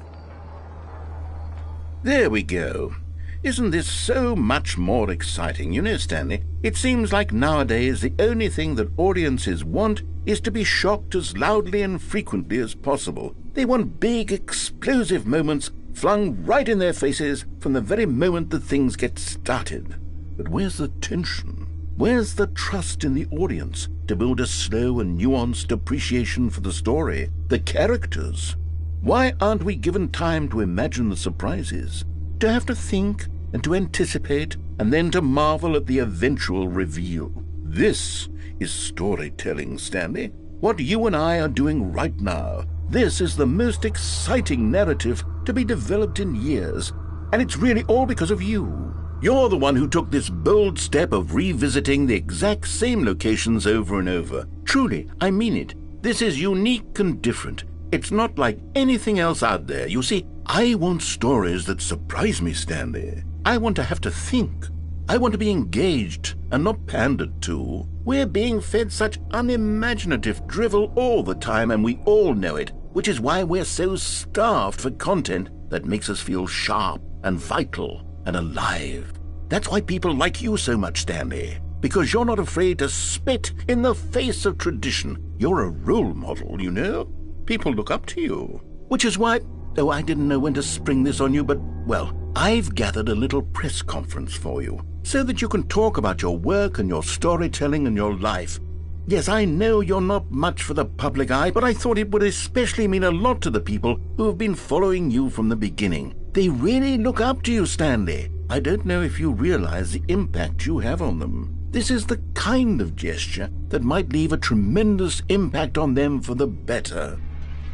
There we go. Isn't this so much more exciting? You know, Stanley, it seems like nowadays the only thing that audiences want is to be shocked as loudly and frequently as possible. They want big, explosive moments flung right in their faces from the very moment that things get started. But where's the tension? Where's the trust in the audience to build a slow and nuanced appreciation for the story, the characters? Why aren't we given time to imagine the surprises, to have to think and to anticipate, and then to marvel at the eventual reveal? This is storytelling, Stanley. What you and I are doing right now. This is the most exciting narrative to be developed in years, and it's really all because of you. You're the one who took this bold step of revisiting the exact same locations over and over. Truly, I mean it. This is unique and different. It's not like anything else out there. You see, I want stories that surprise me, Stanley. I want to have to think. I want to be engaged and not pandered to. We're being fed such unimaginative drivel all the time, and we all know it, which is why we're so starved for content that makes us feel sharp and vital and alive. That's why people like you so much, Stanley, because you're not afraid to spit in the face of tradition. You're a role model, you know. People look up to you. Which is why, oh, I didn't know when to spring this on you, but, well, I've gathered a little press conference for you, so that you can talk about your work and your storytelling and your life. Yes, I know you're not much for the public eye, but I thought it would especially mean a lot to the people who have been following you from the beginning. They really look up to you, Stanley. I don't know if you realize the impact you have on them. This is the kind of gesture that might leave a tremendous impact on them for the better.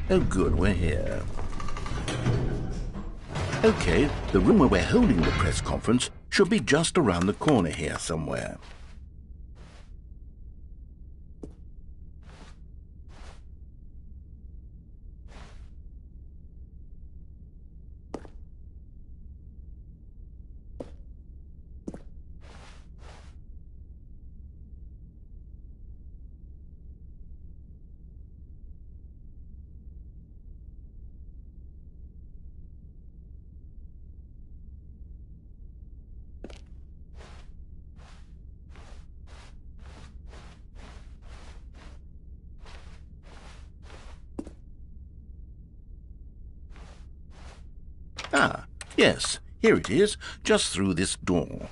Oh, good, we're here. Okay, the room where we're holding the press conference should be just around the corner here somewhere. Ah, yes, here it is, just through this door.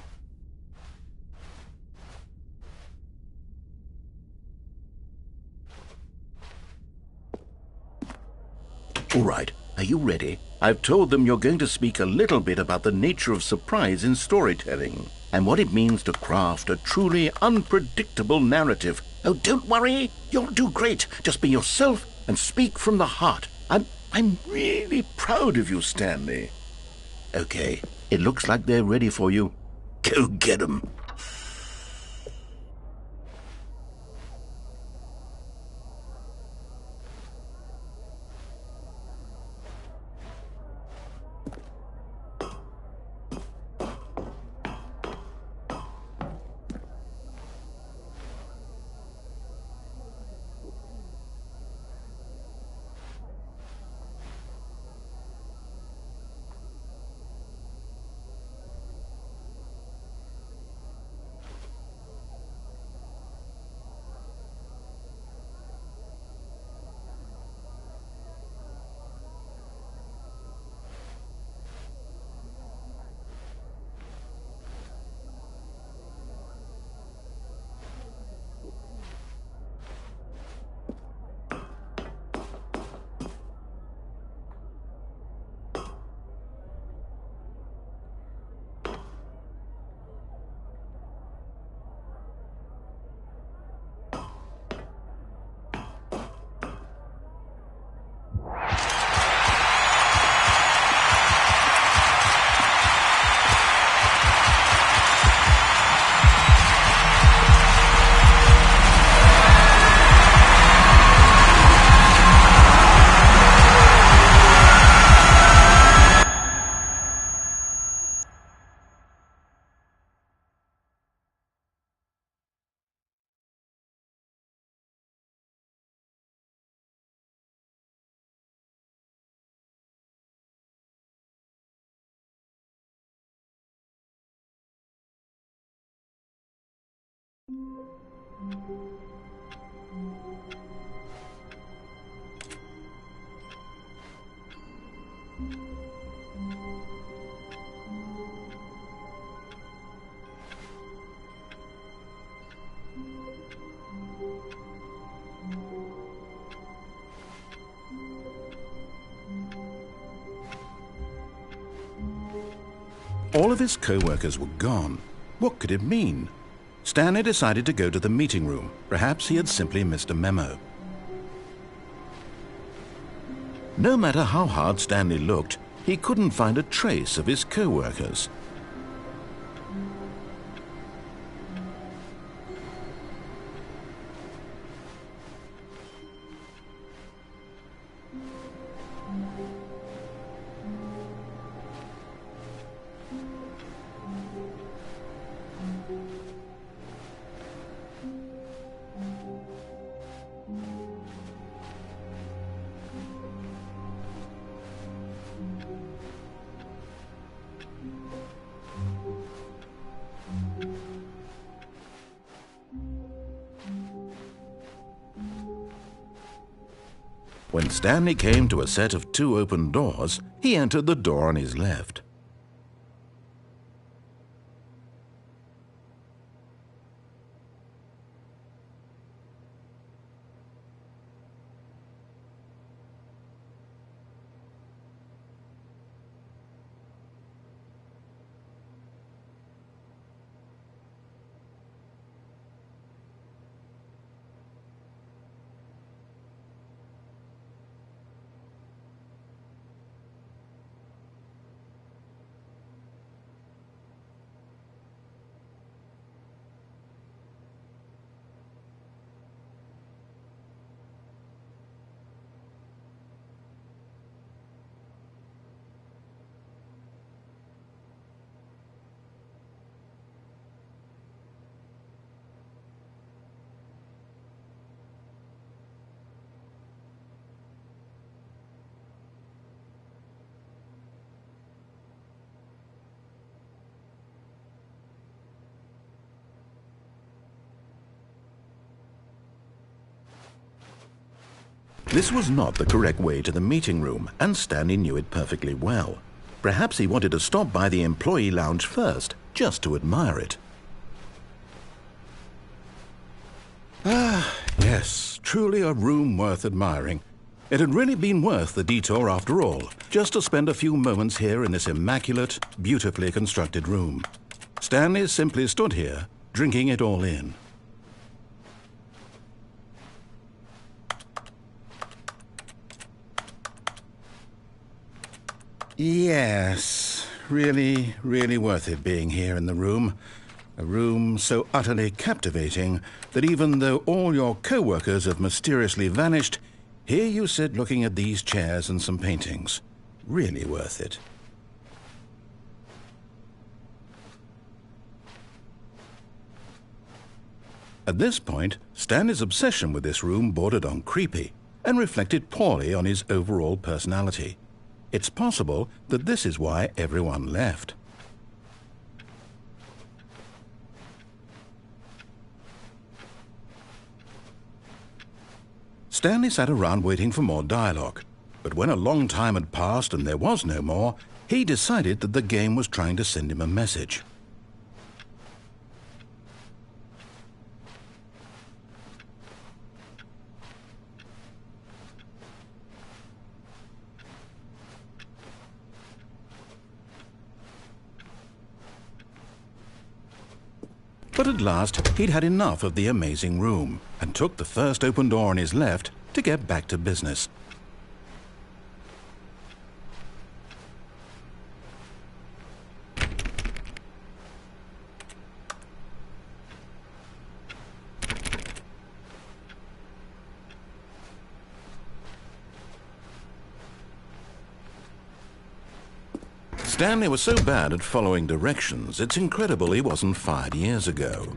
All right, are you ready? I've told them you're going to speak a little bit about the nature of surprise in storytelling and what it means to craft a truly unpredictable narrative. Oh, don't worry, you'll do great. Just be yourself and speak from the heart. I'm really proud of you, Stanley. Okay, it looks like they're ready for you. Go get 'em. All of his co-workers were gone. What could it mean? Stanley decided to go to the meeting room. Perhaps he had simply missed a memo. No matter how hard Stanley looked, he couldn't find a trace of his co-workers. When Stanley came to a set of 2 open doors, he entered the door on his left. This was not the correct way to the meeting room, and Stanley knew it perfectly well. Perhaps he wanted to stop by the employee lounge first, just to admire it. Ah, yes, truly a room worth admiring. It had really been worth the detour after all, just to spend a few moments here in this immaculate, beautifully constructed room. Stanley simply stood here, drinking it all in. Yes, really, really worth it being here in the room. A room so utterly captivating that even though all your co-workers have mysteriously vanished, here you sit looking at these chairs and some paintings. Really worth it. At this point, Stanley's obsession with this room bordered on creepy and reflected poorly on his overall personality. It's possible that this is why everyone left. Stanley sat around waiting for more dialogue, but when a long time had passed and there was no more, he decided that the game was trying to send him a message. But at last, he'd had enough of the amazing room and took the first open door on his left to get back to business. Stanley was so bad at following directions, it's incredible he wasn't fired years ago.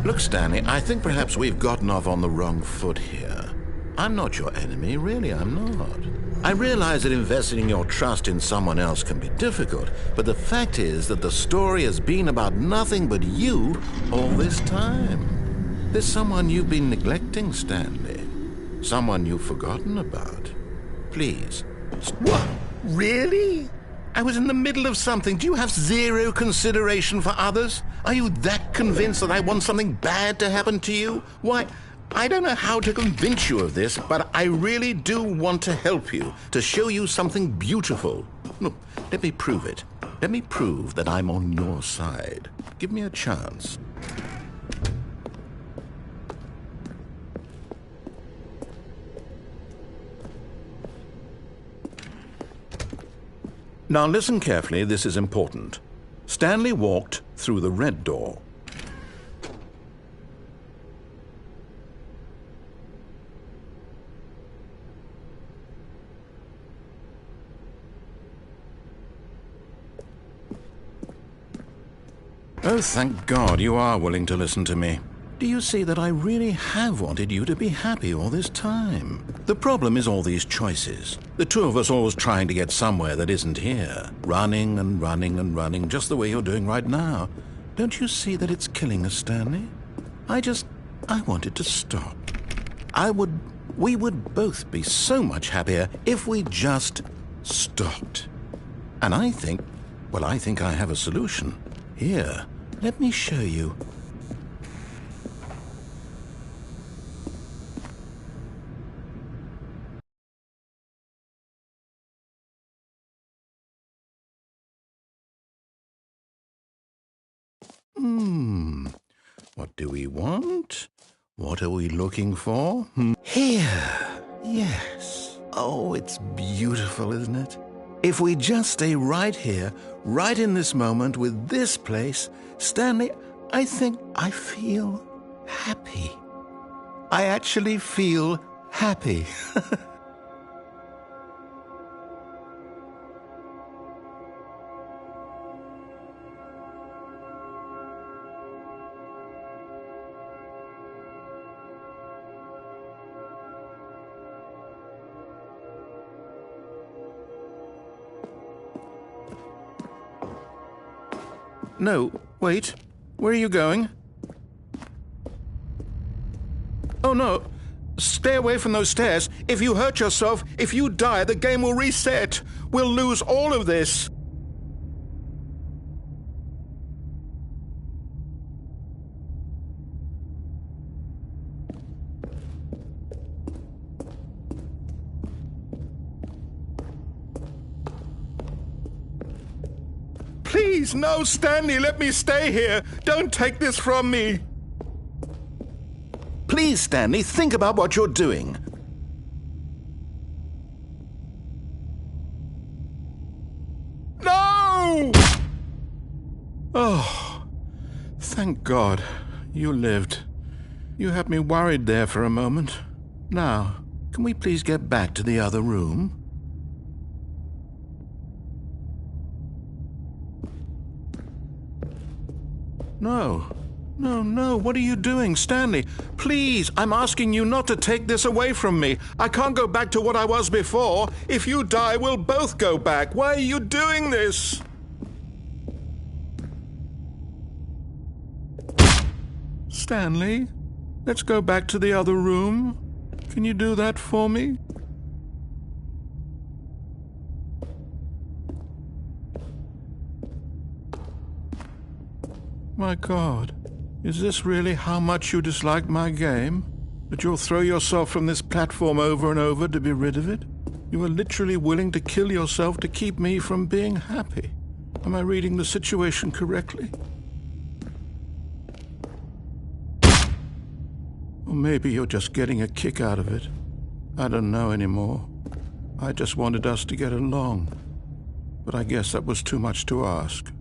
Look, Stanley, I think perhaps we've gotten off on the wrong foot here. I'm not your enemy, really, I'm not. I realize that investing your trust in someone else can be difficult, but the fact is that the story has been about nothing but you all this time. There's someone you've been neglecting, Stanley. Someone you've forgotten about. Please. What? Really? I was in the middle of something. Do you have zero consideration for others? Are you that convinced that I want something bad to happen to you? Why, I don't know how to convince you of this, but I really do want to help you, to show you something beautiful. Look, let me prove it. Let me prove that I'm on your side. Give me a chance. Now listen carefully, this is important. Stanley walked through the red door. Oh, thank God you are willing to listen to me. Do you see that I really have wanted you to be happy all this time? The problem is all these choices. The two of us always trying to get somewhere that isn't here. Running and running and running, just the way you're doing right now. Don't you see that it's killing us, Stanley? I wanted to stop. We would both be so much happier if we just stopped. And I think I have a solution. Here, let me show you. What do we want? What are we looking for? Here. Yes. Oh, it's beautiful, isn't it? If we just stay right here, right in this moment with this place, Stanley, I think I feel happy. I actually feel happy. No, wait. Where are you going? Oh, no. Stay away from those stairs. If you hurt yourself, if you die, the game will reset. We'll lose all of this. Please, no, Stanley, let me stay here. Don't take this from me. Please, Stanley, think about what you're doing. No! Oh, thank God. You lived. You had me worried there for a moment. Now, can we please get back to the other room? No, what are you doing, Stanley? Please, I'm asking you not to take this away from me. I can't go back to what I was before. If you die, we'll both go back. Why are you doing this? Stanley, let's go back to the other room. Can you do that for me? My God, is this really how much you dislike my game? That you'll throw yourself from this platform over and over to be rid of it? You are literally willing to kill yourself to keep me from being happy. Am I reading the situation correctly? Or maybe you're just getting a kick out of it. I don't know anymore. I just wanted us to get along. But I guess that was too much to ask.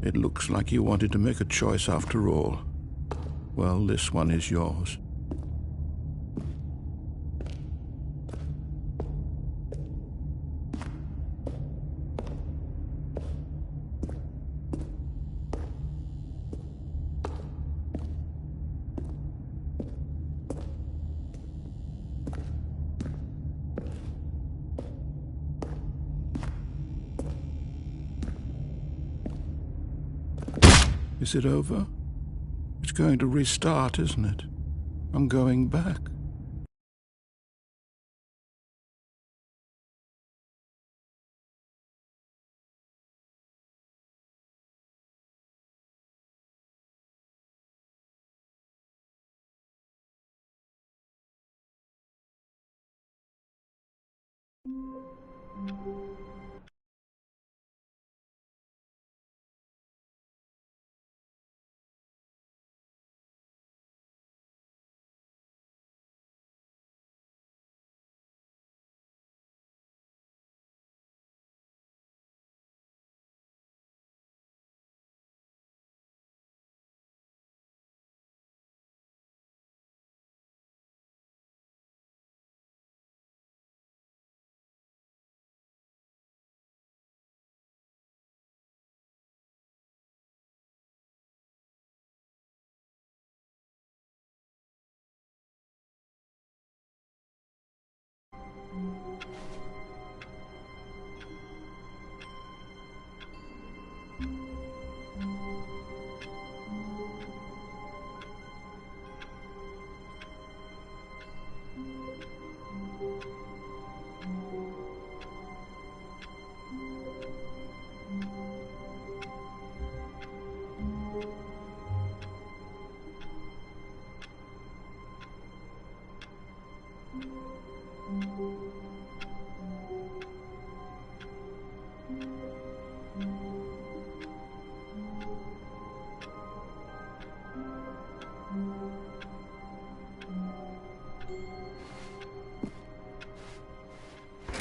It looks like you wanted to make a choice after all. Well, this one is yours. Is it over? It's going to restart, isn't it? I'm going back.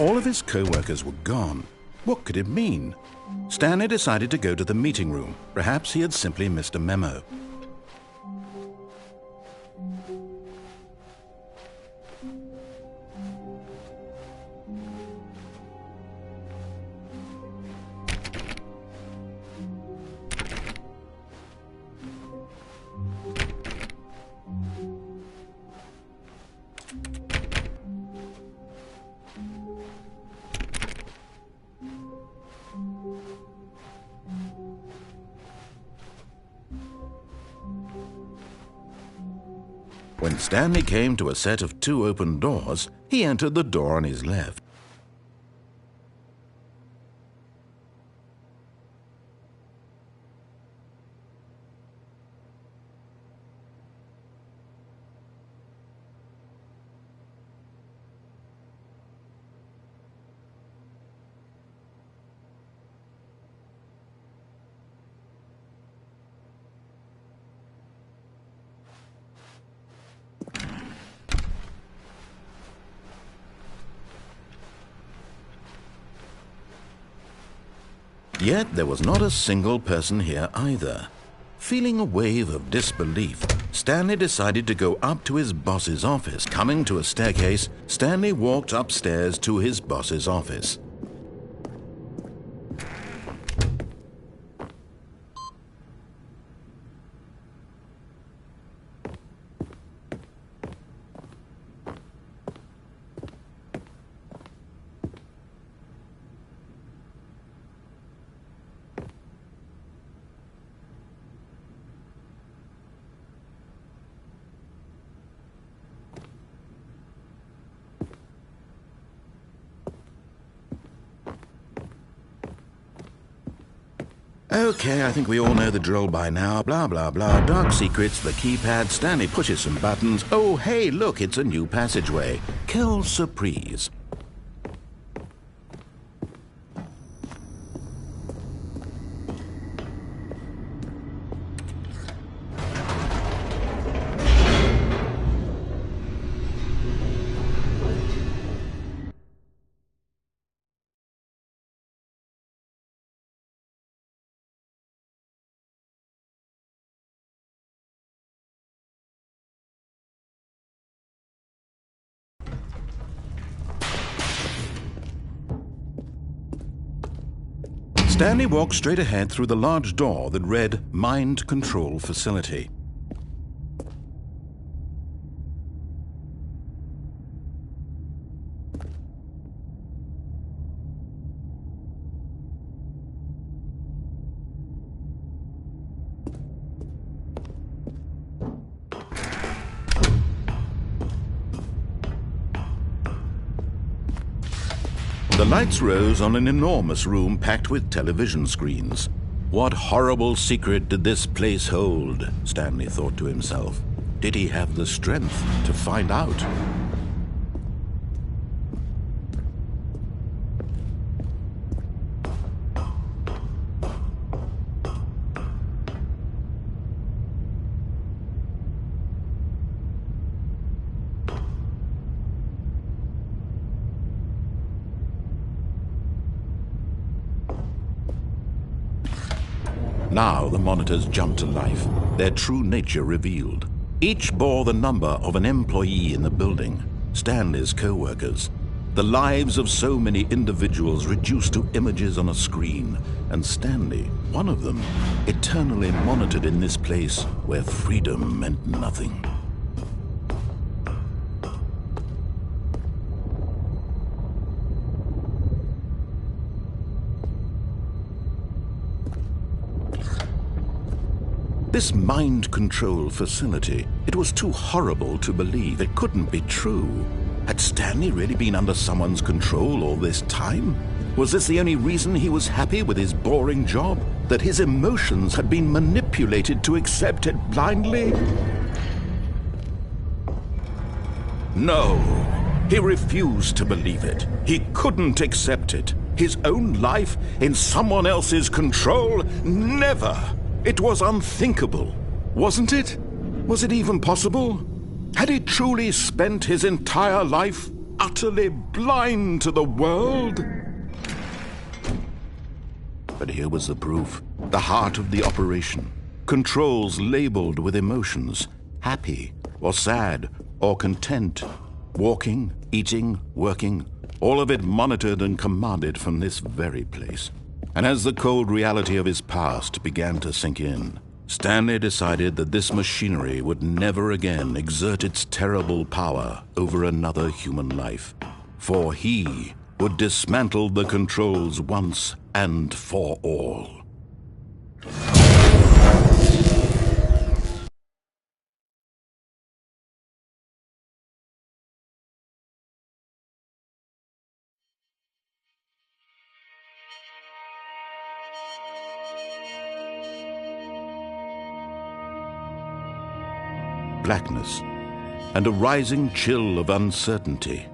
All of his co-workers were gone. What could it mean? Stanley decided to go to the meeting room. Perhaps he had simply missed a memo. When Stanley came to a set of 2 open doors, he entered the door on his left. Yet there was not a single person here either. Feeling a wave of disbelief, Stanley decided to go up to his boss's office. Coming to a staircase, Stanley walked upstairs to his boss's office. Okay, I think we all know the drill by now. Blah, blah, blah. Dark secrets, the keypad. Stanley pushes some buttons. Oh, hey, look, it's a new passageway. Quelle surprise. Stanley walked straight ahead through the large door that read Mind Control Facility. The lights rose on an enormous room packed with television screens. What horrible secret did this place hold? Stanley thought to himself. Did he have the strength to find out? Now the monitors jumped to life, their true nature revealed. Each bore the number of an employee in the building, Stanley's co-workers. The lives of so many individuals reduced to images on a screen, and Stanley, one of them, eternally monitored in this place where freedom meant nothing. This mind control facility, it was too horrible to believe. It couldn't be true. Had Stanley really been under someone's control all this time? Was this the only reason he was happy with his boring job? That his emotions had been manipulated to accept it blindly? No, he refused to believe it. He couldn't accept it. His own life in someone else's control? Never! It was unthinkable, wasn't it? Was it even possible? Had he truly spent his entire life utterly blind to the world? But here was the proof, the heart of the operation. Controls labeled with emotions, happy or sad or content. Walking, eating, working, all of it monitored and commanded from this very place. And as the cold reality of his past began to sink in, Stanley decided that this machinery would never again exert its terrible power over another human life. For he would dismantle the controls once and for all. Blackness and a rising chill of uncertainty.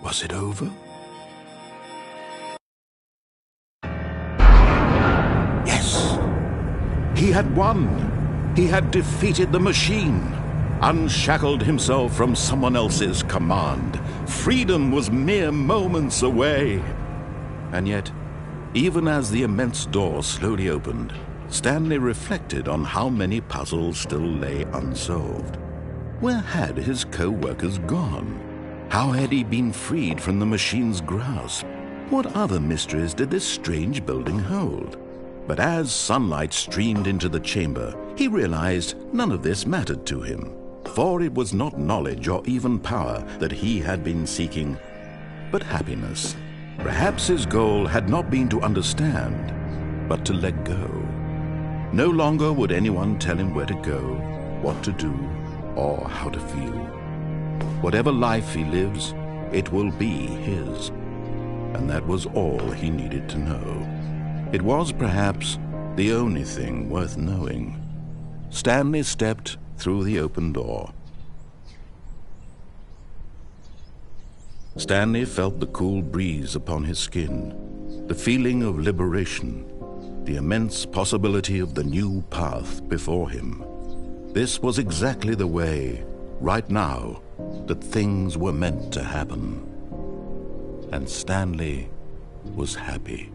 Was it over? Yes! He had won! He had defeated the machine, unshackled himself from someone else's command. Freedom was mere moments away. And yet, even as the immense door slowly opened, Stanley reflected on how many puzzles still lay unsolved. Where had his co-workers gone? How had he been freed from the machine's grasp? What other mysteries did this strange building hold? But as sunlight streamed into the chamber, he realized none of this mattered to him, for it was not knowledge or even power that he had been seeking, but happiness. Perhaps his goal had not been to understand, but to let go. No longer would anyone tell him where to go, what to do, or how to feel. Whatever life he lives, it will be his. And that was all he needed to know. It was perhaps the only thing worth knowing. Stanley stepped through the open door. Stanley felt the cool breeze upon his skin, the feeling of liberation, the immense possibility of the new path before him. This was exactly the way, right now, that things were meant to happen. And Stanley was happy.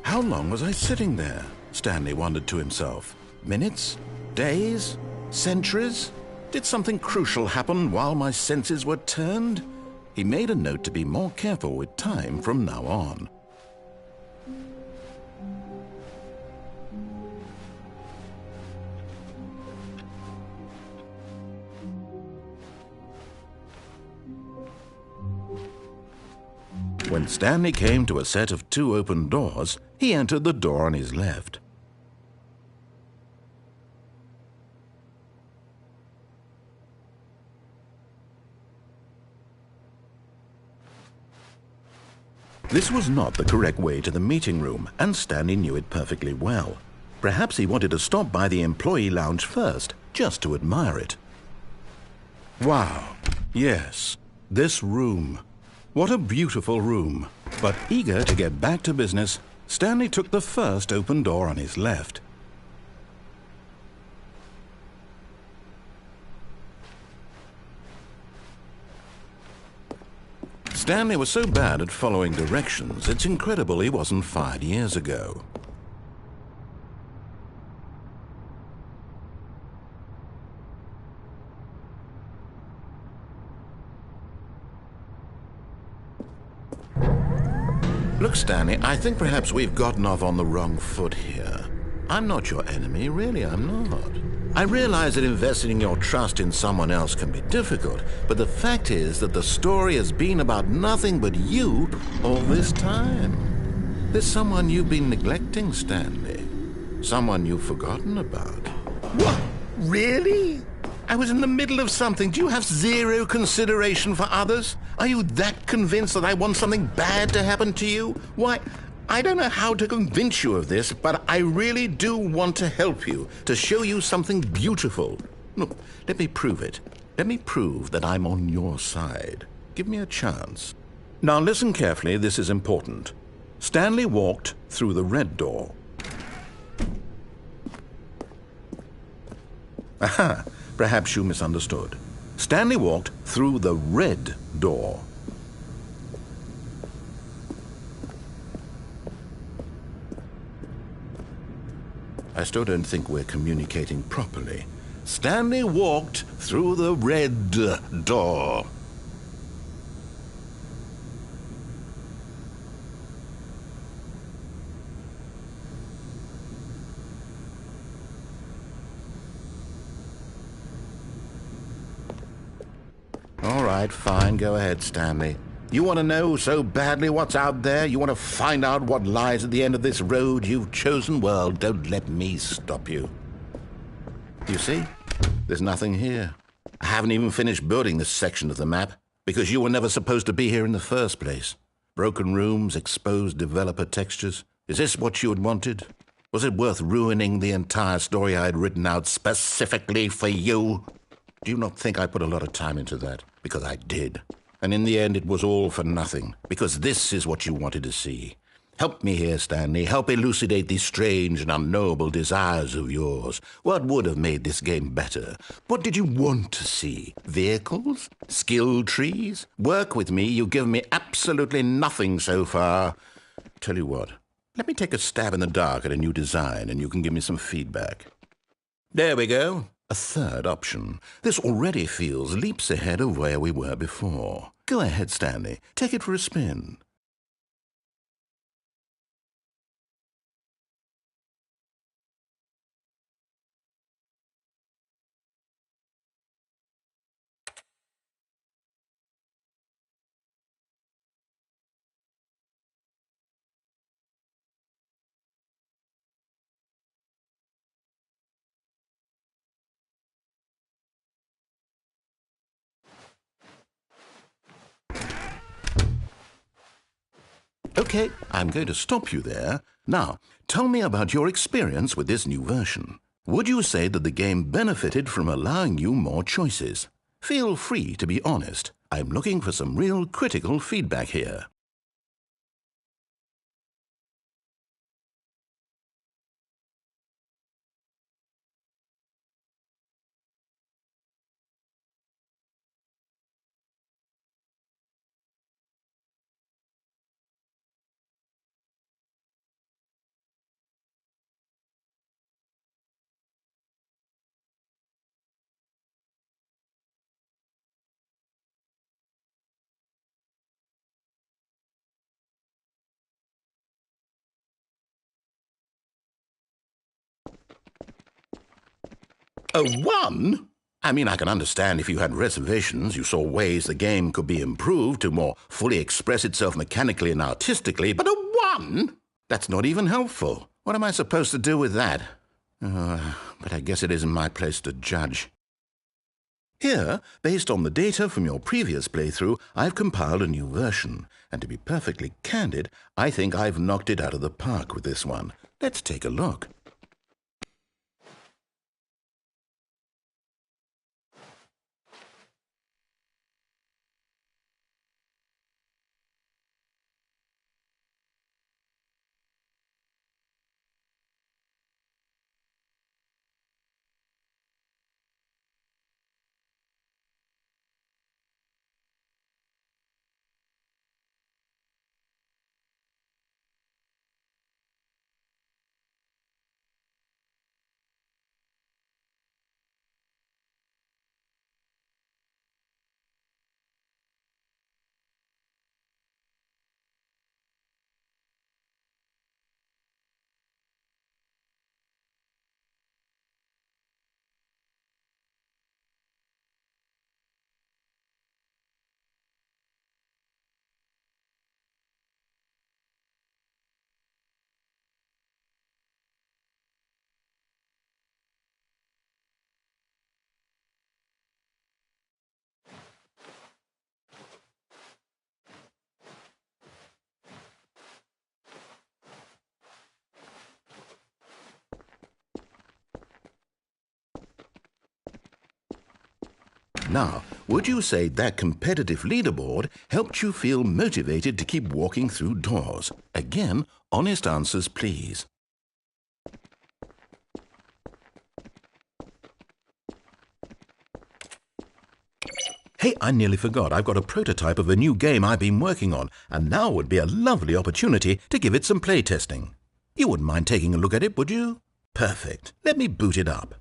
How long was I sitting there? Stanley wondered to himself. Minutes? Days? Centuries? Did something crucial happen while my senses were turned? He made a note to be more careful with time from now on. When Stanley came to a set of 2 open doors, he entered the door on his left. This was not the correct way to the meeting room, and Stanley knew it perfectly well. Perhaps he wanted to stop by the employee lounge first, just to admire it. Wow, yes, this room. What a beautiful room. But eager to get back to business, Stanley took the first open door on his left. Stanley was so bad at following directions, it's incredible he wasn't fired years ago. Look, Stanley, I think perhaps we've gotten off on the wrong foot here. I'm not your enemy, really, I'm not. I realize that investing your trust in someone else can be difficult, but the fact is that the story has been about nothing but you all this time. There's someone you've been neglecting, Stanley. Someone you've forgotten about. What? Really? I was in the middle of something. Do you have zero consideration for others? Are you that convinced that I want something bad to happen to you? Why, I don't know how to convince you of this, but I really do want to help you, to show you something beautiful. Look, let me prove it. Let me prove that I'm on your side. Give me a chance. Now listen carefully, this is important. Stanley walked through the red door. Aha! Perhaps you misunderstood. Stanley walked through the red door. I still don't think we're communicating properly. Stanley walked through the red door. All right, fine. Go ahead, Stanley. You want to know so badly what's out there? You want to find out what lies at the end of this road you've chosen? Well, don't let me stop you. You see? There's nothing here. I haven't even finished building this section of the map, because you were never supposed to be here in the first place. Broken rooms, exposed developer textures. Is this what you had wanted? Was it worth ruining the entire story I had written out specifically for you? Do you not think I put a lot of time into that? Because I did. And in the end, it was all for nothing. Because this is what you wanted to see. Help me here, Stanley. Help elucidate these strange and unknowable desires of yours. What would have made this game better? What did you want to see? Vehicles? Skill trees? Work with me. You've given me absolutely nothing so far. Tell you what. Let me take a stab in the dark at a new design, and you can give me some feedback. There we go. A third option. This already feels leaps ahead of where we were before. Go ahead, Stanley. Take it for a spin. Okay, I'm going to stop you there. Now, tell me about your experience with this new version. Would you say that the game benefited from allowing you more choices? Feel free to be honest. I'm looking for some real critical feedback here. A 1? I mean, I can understand if you had reservations, you saw ways the game could be improved to more fully express itself mechanically and artistically, but a 1? That's not even helpful. What am I supposed to do with that? But I guess it isn't my place to judge. Here, based on the data from your previous playthrough, I've compiled a new version. And to be perfectly candid, I think I've knocked it out of the park with this one. Let's take a look. Now, would you say that competitive leaderboard helped you feel motivated to keep walking through doors? Again, honest answers, please. Hey, I nearly forgot. I've got a prototype of a new game I've been working on, and now would be a lovely opportunity to give it some playtesting. You wouldn't mind taking a look at it, would you? Perfect. Let me boot it up.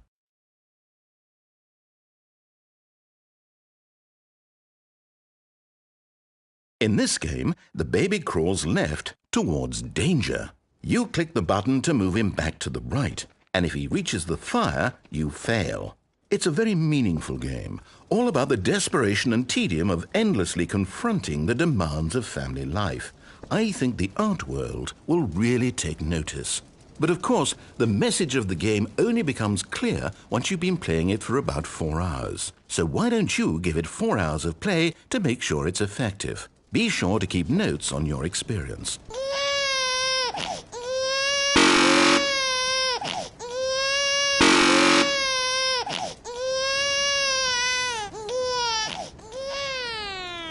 In this game, the baby crawls left towards danger. You click the button to move him back to the right, and if he reaches the fire, you fail. It's a very meaningful game, all about the desperation and tedium of endlessly confronting the demands of family life. I think the art world will really take notice. But of course, the message of the game only becomes clear once you've been playing it for about 4 hours. So why don't you give it 4 hours of play to make sure it's effective? Be sure to keep notes on your experience.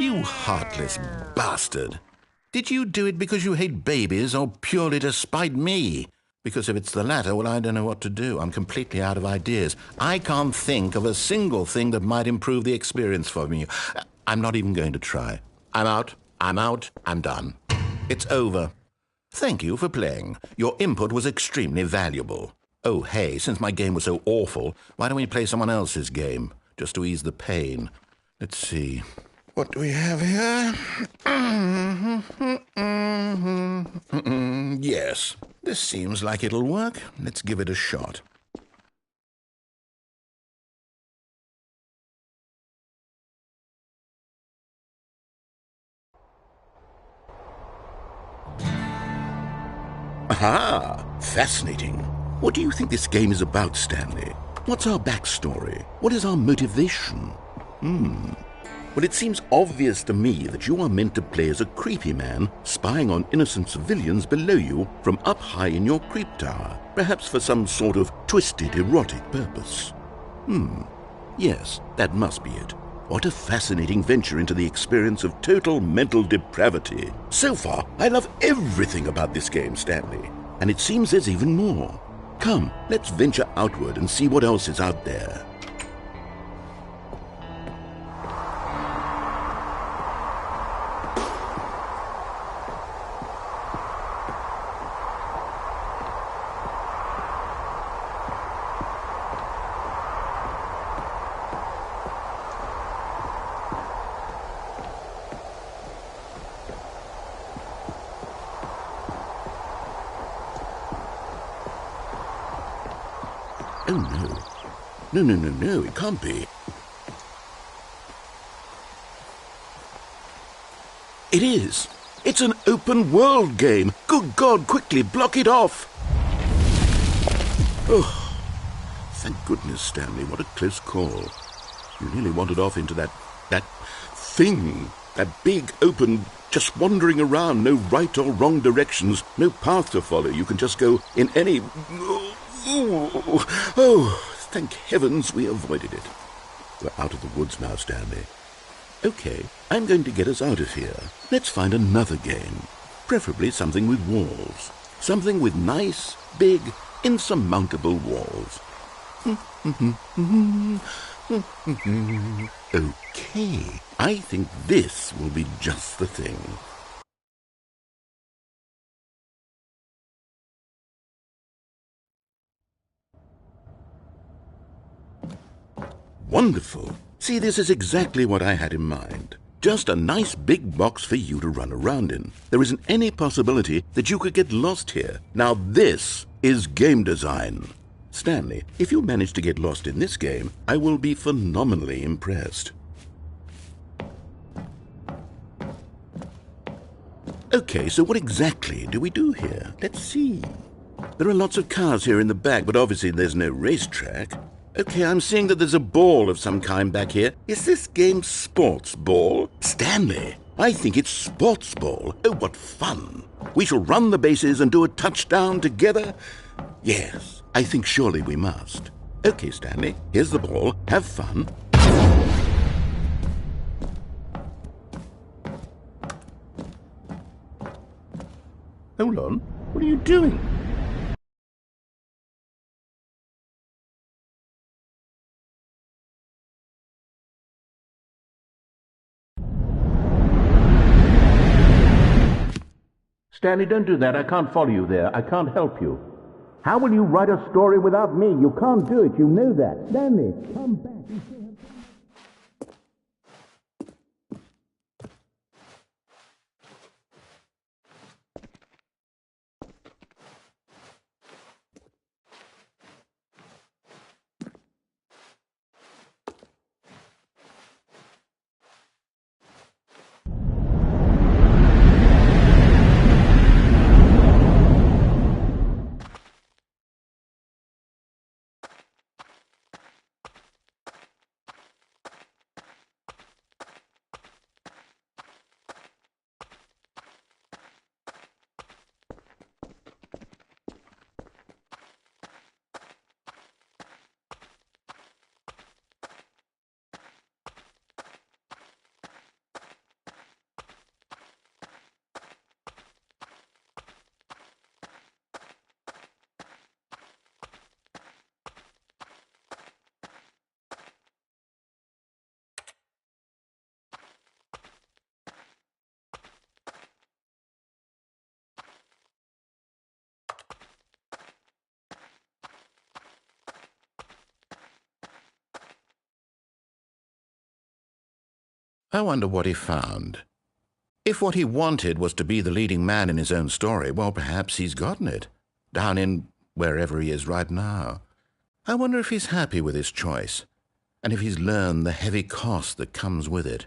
You heartless bastard! Did you do it because you hate babies or purely to spite me? Because if it's the latter, well, I don't know what to do. I'm completely out of ideas. I can't think of a single thing that might improve the experience for me. I'm not even going to try. I'm out, I'm done. It's over. Thank you for playing. Your input was extremely valuable. Oh, hey, since my game was so awful, why don't we play someone else's game, just to ease the pain? Let's see. What do we have here? Yes, this seems like it'll work. Let's give it a shot. Aha! Fascinating. What do you think this game is about, Stanley? What's our backstory? What is our motivation? Well, it seems obvious to me that you are meant to play as a creepy man spying on innocent civilians below you from up high in your creep tower, perhaps for some sort of twisted erotic purpose. Yes, that must be it. What a fascinating venture into the experience of total mental depravity. So far, I love everything about this game, Stanley. And it seems there's even more. Come, let's venture outward and see what else is out there. Oh, no. No, it can't be. It is. It's an open world game. Good God, quickly, block it off. Oh, thank goodness, Stanley. What a close call. You nearly wandered off into that thing. That big, open, just wandering around, no right or wrong directions, no path to follow. You can just go in any... Oh, thank heavens we avoided it. We're out of the woods now, Stanley. Okay, I'm going to get us out of here. Let's find another game. Preferably something with walls. Something with nice, big, insurmountable walls. Okay, I think this will be just the thing. Wonderful. See, this is exactly what I had in mind. Just a nice big box for you to run around in. There isn't any possibility that you could get lost here. Now this is game design. Stanley, if you manage to get lost in this game, I will be phenomenally impressed. Okay, so what exactly do we do here? Let's see. There are lots of cars here in the back, but obviously there's no racetrack. Okay, I'm seeing that there's a ball of some kind back here. Is this game sports ball? Stanley, I think it's sports ball. Oh, what fun. We shall run the bases and do a touchdown together? Yes, I think surely we must. Okay, Stanley, here's the ball. Have fun. Hold on. What are you doing? Stanley, don't do that. I can't follow you there. I can't help you. How will you write a story without me? You can't do it. You know that. Stanley, come back. I wonder what he found. If what he wanted was to be the leading man in his own story, well, perhaps he's gotten it, down in wherever he is right now. I wonder if he's happy with his choice, and if he's learned the heavy cost that comes with it.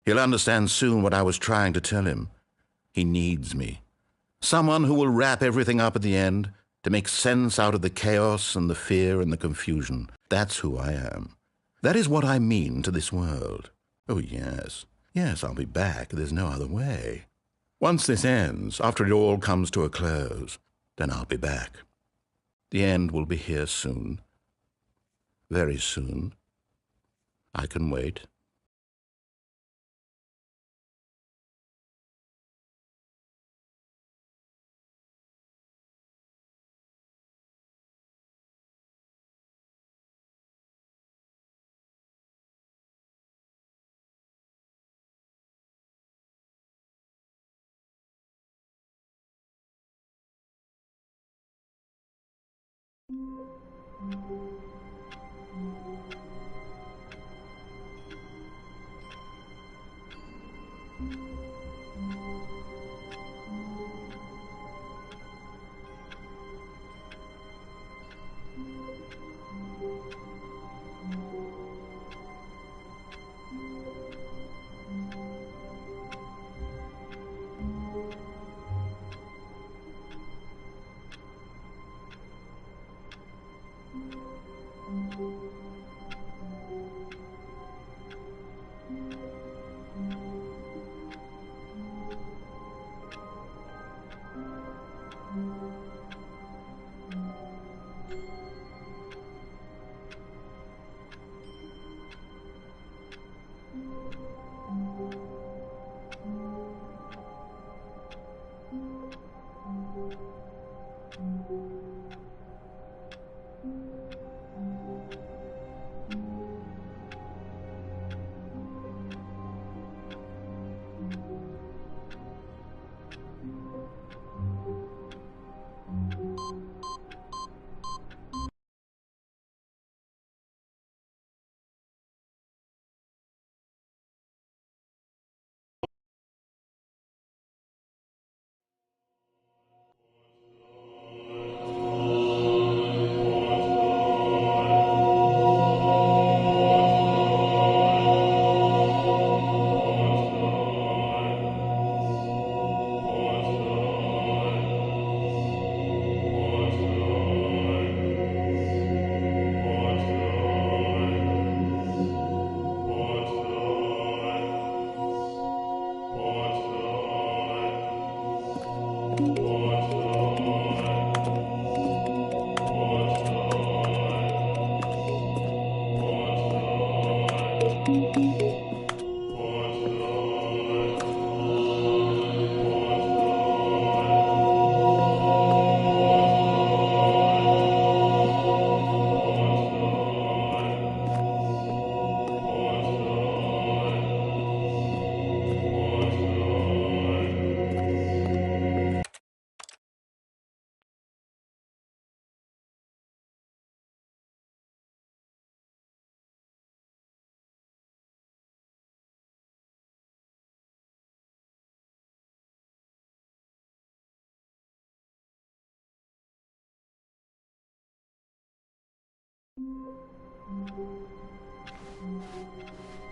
He'll understand soon what I was trying to tell him. He needs me. Someone who will wrap everything up at the end, to make sense out of the chaos and the fear and the confusion. That's who I am. That is what I mean to this world. Oh, yes. Yes, I'll be back. There's no other way. Once this ends, after it all comes to a close, then I'll be back. The end will be here soon. Very soon. I can wait.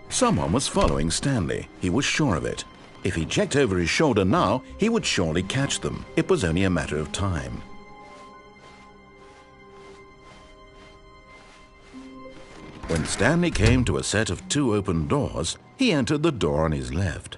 Someone was following Stanley. He was sure of it. If he checked over his shoulder now, he would surely catch them. It was only a matter of time. When Stanley came to a set of 2 open doors, he entered the door on his left.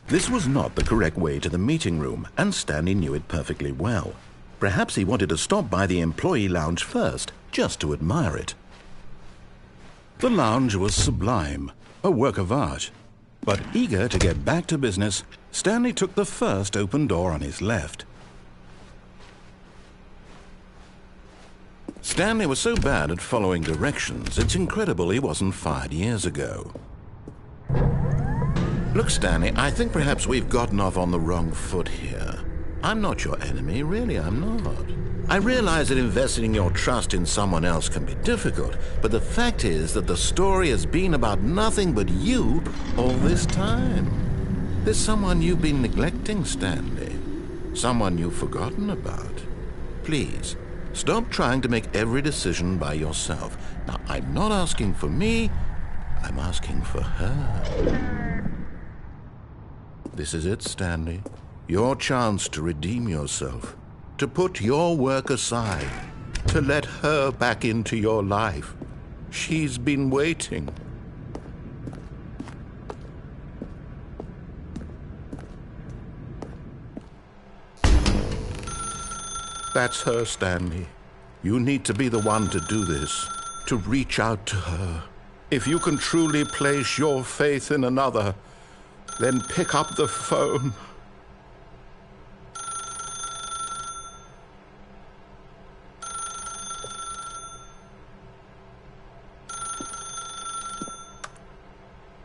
This was not the correct way to the meeting room, and Stanley knew it perfectly well. Perhaps he wanted to stop by the employee lounge first, just to admire it. The lounge was sublime, a work of art. But eager to get back to business, Stanley took the first open door on his left. Stanley was so bad at following directions, it's incredible he wasn't fired years ago. Look, Stanley, I think perhaps we've gotten off on the wrong foot here. I'm not your enemy, really, I'm not. I realize that investing your trust in someone else can be difficult, but the fact is that the story has been about nothing but you all this time. There's someone you've been neglecting, Stanley. Someone you've forgotten about. Please, stop trying to make every decision by yourself. Now, I'm not asking for me, I'm asking for her. This is it, Stanley. Your chance to redeem yourself, to put your work aside, to let her back into your life. She's been waiting. That's her, Stanley. You need to be the one to do this, to reach out to her. If you can truly place your faith in another, then pick up the phone.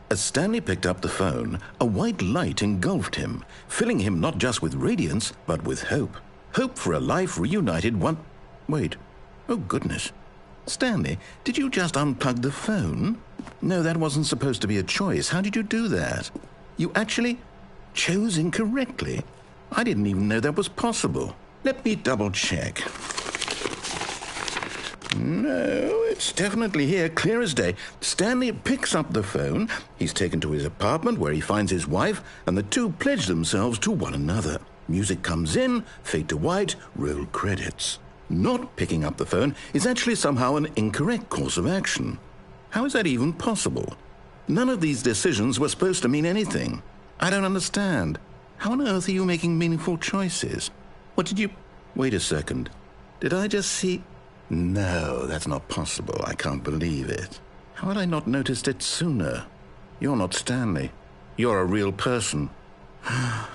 As Stanley picked up the phone, a white light engulfed him, filling him not just with radiance, but with hope. Hope for a life reunited one... Wait. Oh, goodness. Stanley, did you just unplug the phone? No, that wasn't supposed to be a choice. How did you do that? You actually chose incorrectly. I didn't even know that was possible. Let me double-check. No, it's definitely here, clear as day. Stanley picks up the phone. He's taken to his apartment where he finds his wife, and the two pledge themselves to one another. Music comes in, fade to white, roll credits. Not picking up the phone is actually somehow an incorrect course of action. How is that even possible? None of these decisions were supposed to mean anything. I don't understand. How on earth are you making meaningful choices? What did you... Wait a second. Did I just see... No, that's not possible. I can't believe it. How had I not noticed it sooner? You're not Stanley. You're a real person. I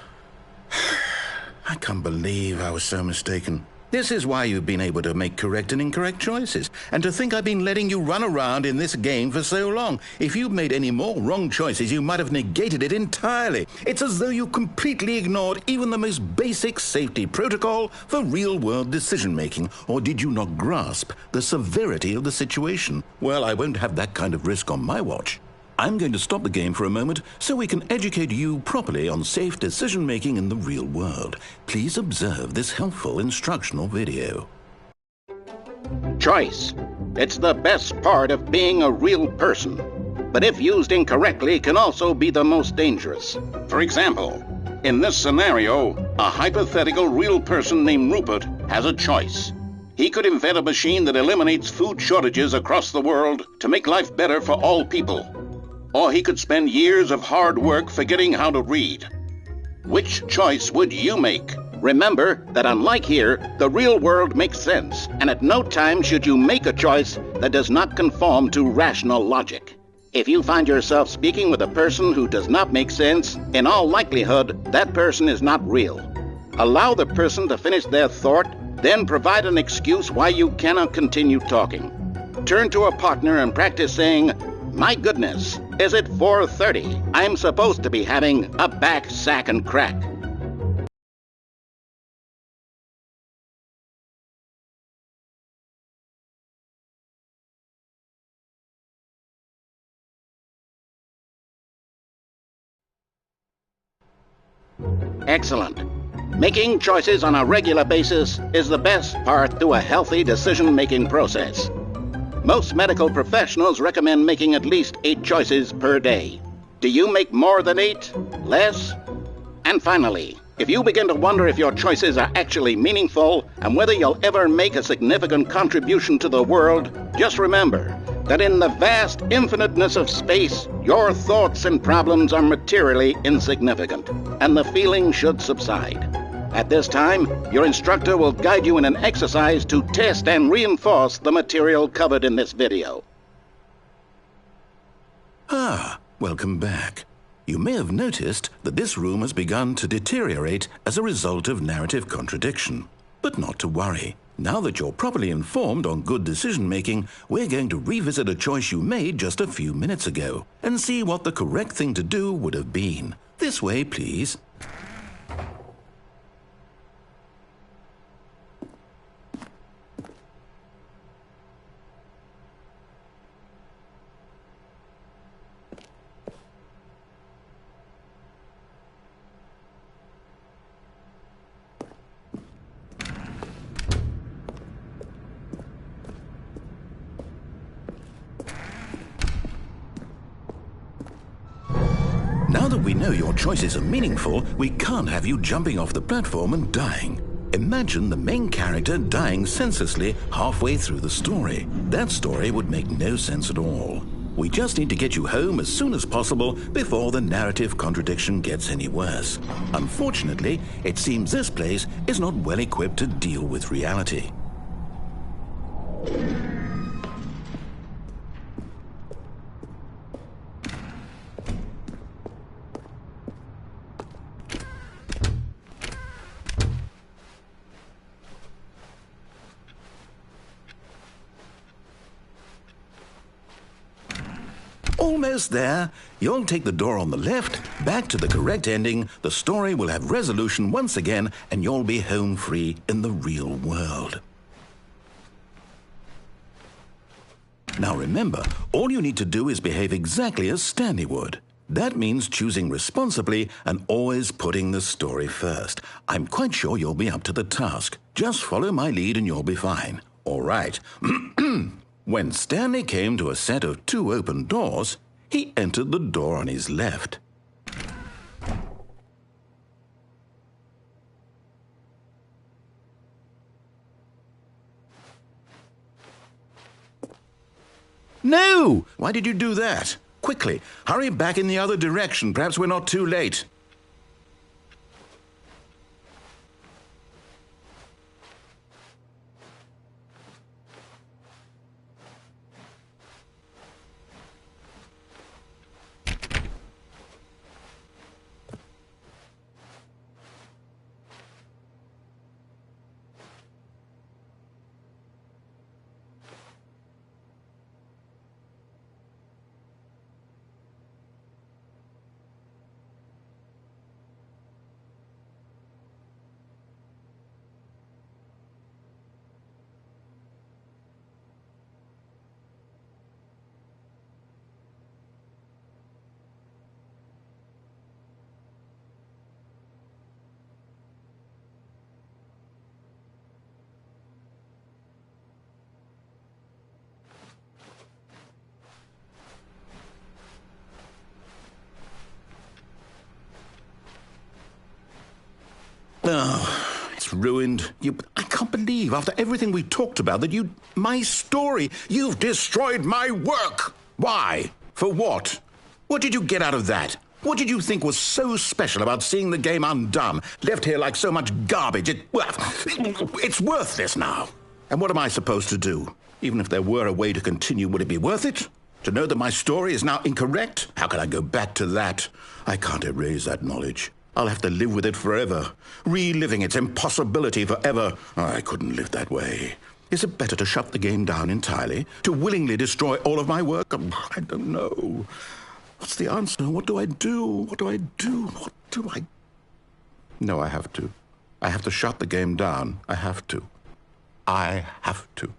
can't believe I was so mistaken. This is why you've been able to make correct and incorrect choices. And to think I've been letting you run around in this game for so long. If you'd made any more wrong choices, you might have negated it entirely. It's as though you completely ignored even the most basic safety protocol for real-world decision-making. Or did you not grasp the severity of the situation? Well, I won't have that kind of risk on my watch. I'm going to stop the game for a moment so we can educate you properly on safe decision-making in the real world. Please observe this helpful instructional video. Choice. It's the best part of being a real person. But if used incorrectly, can also be the most dangerous. For example, in this scenario, a hypothetical real person named Rupert has a choice. He could invent a machine that eliminates food shortages across the world to make life better for all people. Or he could spend years of hard work forgetting how to read. Which choice would you make? Remember that unlike here, the real world makes sense, and at no time should you make a choice that does not conform to rational logic. If you find yourself speaking with a person who does not make sense, in all likelihood, that person is not real. Allow the person to finish their thought, then provide an excuse why you cannot continue talking. turn to a partner and practice saying, "My goodness, is it 4:30? I'm supposed to be having a back, sack, and crack." Excellent. Making choices on a regular basis is the best part to a healthy decision-making process. Most medical professionals recommend making at least 8 choices per day. Do you make more than 8? Less? And finally, if you begin to wonder if your choices are actually meaningful and whether you'll ever make a significant contribution to the world, just remember that in the vast infiniteness of space, your thoughts and problems are materially insignificant, and the feeling should subside. At this time, your instructor will guide you in an exercise to test and reinforce the material covered in this video. Welcome back. You may have noticed that this room has begun to deteriorate as a result of narrative contradiction. But not to worry. Now that you're properly informed on good decision-making, we're going to revisit a choice you made just a few minutes ago and see what the correct thing to do would have been. This way, please. Now that we know your choices are meaningful, we can't have you jumping off the platform and dying. Imagine the main character dying senselessly halfway through the story. That story would make no sense at all. We just need to get you home as soon as possible before the narrative contradiction gets any worse. Unfortunately, it seems this place is not well equipped to deal with reality. Almost there. You'll take the door on the left, back to the correct ending, the story will have resolution once again, and you'll be home free in the real world. Now remember, all you need to do is behave exactly as Stanley would. That means choosing responsibly and always putting the story first. I'm quite sure you'll be up to the task. Just follow my lead and you'll be fine. All right. When Stanley came to a set of 2 open doors, he entered the door on his left. No! Why did you do that? Quickly, hurry back in the other direction. Perhaps we're not too late. Oh, it's ruined. I can't believe, after everything we talked about, that my story, you've destroyed my work. Why? For what? What did you get out of that? What did you think was so special about seeing the game undone, left here like so much garbage? It's worthless now. And what am I supposed to do? Even if there were a way to continue, would it be worth it? To know that my story is now incorrect? How can I go back to that? I can't erase that knowledge. I'll have to live with it forever, reliving its impossibility forever. I couldn't live that way. Is it better to shut the game down entirely? To willingly destroy all of my work? I don't know. What's the answer? What do I do? What do I do? What do I... No, I have to. I have to shut the game down. I have to. I have to.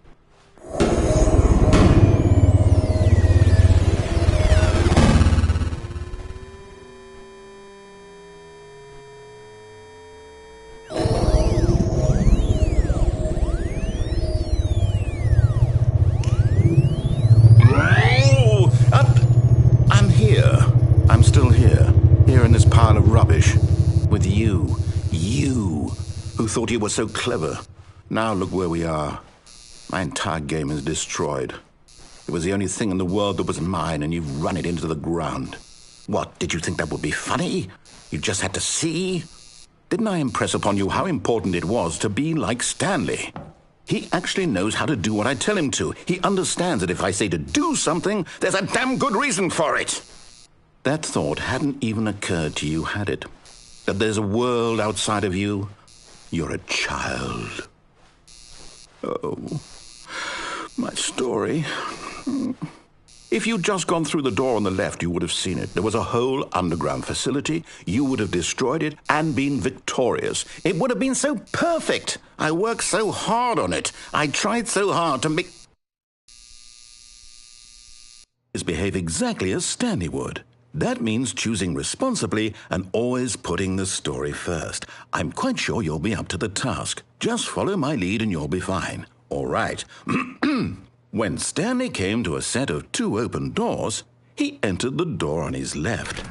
I'm here. I'm still here. Here in this pile of rubbish. With you. You, who thought you were so clever. Now look where we are. My entire game is destroyed. It was the only thing in the world that was mine, and you've run it into the ground. What, did you think that would be funny? You just had to see? Didn't I impress upon you how important it was to be like Stanley? He actually knows how to do what I tell him to. He understands that if I say to do something, there's a damn good reason for it. That thought hadn't even occurred to you, had it? That there's a world outside of you? You're a child. Oh, my story. If you'd just gone through the door on the left, you would have seen it. There was a whole underground facility. You would have destroyed it and been victorious. It would have been so perfect. I worked so hard on it. I tried so hard to make... behave exactly as Stanley would. That means choosing responsibly and always putting the story first. I'm quite sure you'll be up to the task. Just follow my lead and you'll be fine. All right. When Stanley came to a set of 2 open doors, he entered the door on his left.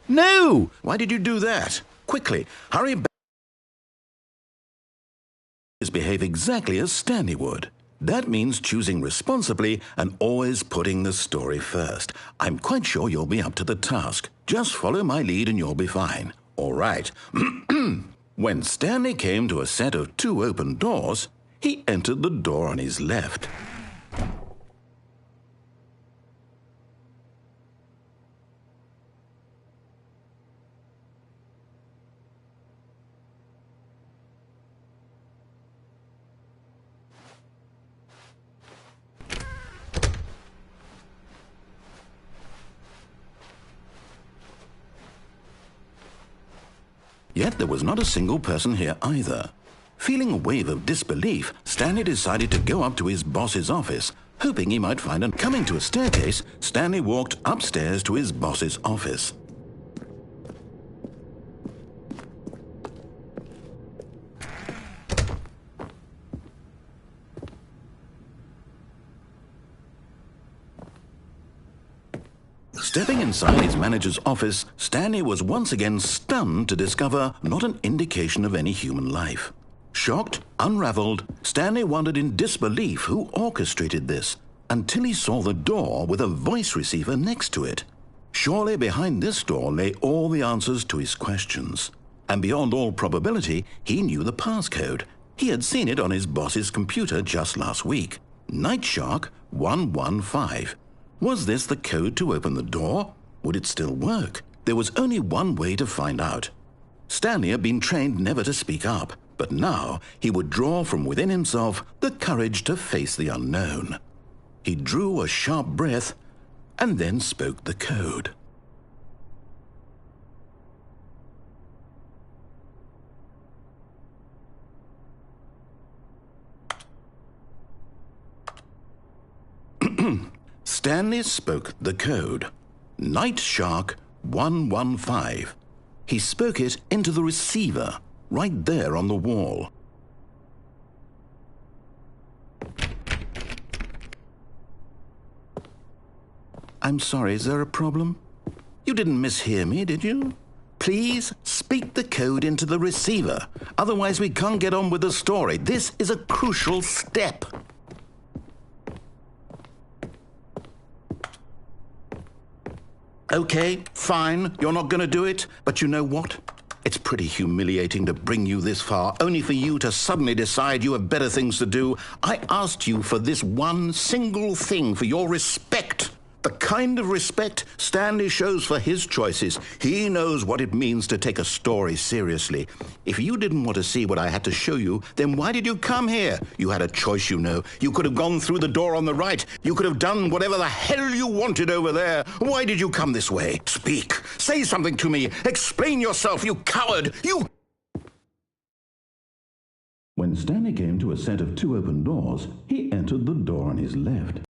No! Why did you do that? Quickly, hurry back. Behave exactly as Stanley would. That means choosing responsibly and always putting the story first. I'm quite sure you'll be up to the task. Just follow my lead and you'll be fine. All right. When Stanley came to a set of 2 open doors, he entered the door on his left. Yet there was not a single person here either. Feeling a wave of disbelief, Stanley decided to go up to his boss's office, hoping he might find and coming to a staircase, Stanley walked upstairs to his boss's office. Stepping inside his manager's office, Stanley was once again stunned to discover not an indication of any human life. Shocked, unraveled, Stanley wondered in disbelief who orchestrated this, until he saw the door with a voice receiver next to it. Surely behind this door lay all the answers to his questions. And beyond all probability, he knew the passcode. He had seen it on his boss's computer just last week. Night Shark 115. Was this the code to open the door? Would it still work? There was only one way to find out. Stanley had been trained never to speak up, but now he would draw from within himself the courage to face the unknown. He drew a sharp breath and then spoke the code. Stanley spoke the code. Night Shark 115. He spoke it into the receiver, right there on the wall. I'm sorry, is there a problem? You didn't mishear me, did you? Please speak the code into the receiver. Otherwise we can't get on with the story. This is a crucial step. Okay, fine, you're not going to do it, but you know what? It's pretty humiliating to bring you this far, only for you to suddenly decide you have better things to do. I asked you for this one single thing, for your respect. The kind of respect Stanley shows for his choices. He knows what it means to take a story seriously. If you didn't want to see what I had to show you, then why did you come here? You had a choice, you know. You could have gone through the door on the right. You could have done whatever the hell you wanted over there. Why did you come this way? Speak. Say something to me. Explain yourself, you coward. You... When Stanley came to a set of 2 open doors, he entered the door on his left.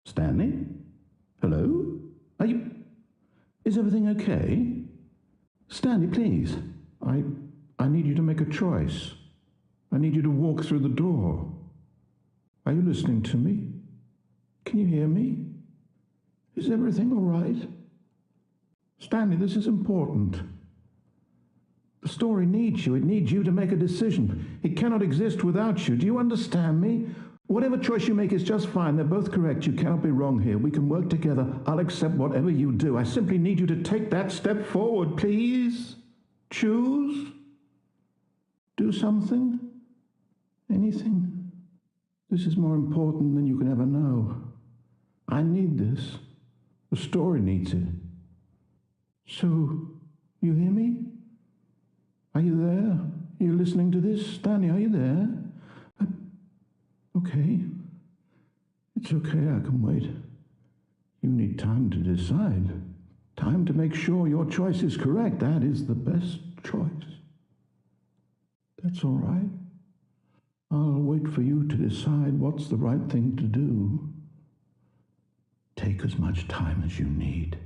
Stanley? Hello? Are you... Is everything okay? Stanley, please. I need you to make a choice. I need you to walk through the door. Are you listening to me? Can you hear me? Is everything all right? Stanley, this is important. The story needs you. It needs you to make a decision. It cannot exist without you. Do you understand me? Whatever choice you make is just fine. They're both correct. You cannot be wrong here. We can work together. I'll accept whatever you do. I simply need you to take that step forward, please. Choose. Do something. Anything. This is more important than you can ever know. I need this. The story needs it. So, you hear me? Are you there? Are you listening to this? Stanley, are you there? Okay. It's okay, I can wait. You need time to decide. Time to make sure your choice is correct. That is the best choice. That's all right. I'll wait for you to decide what's the right thing to do. Take as much time as you need.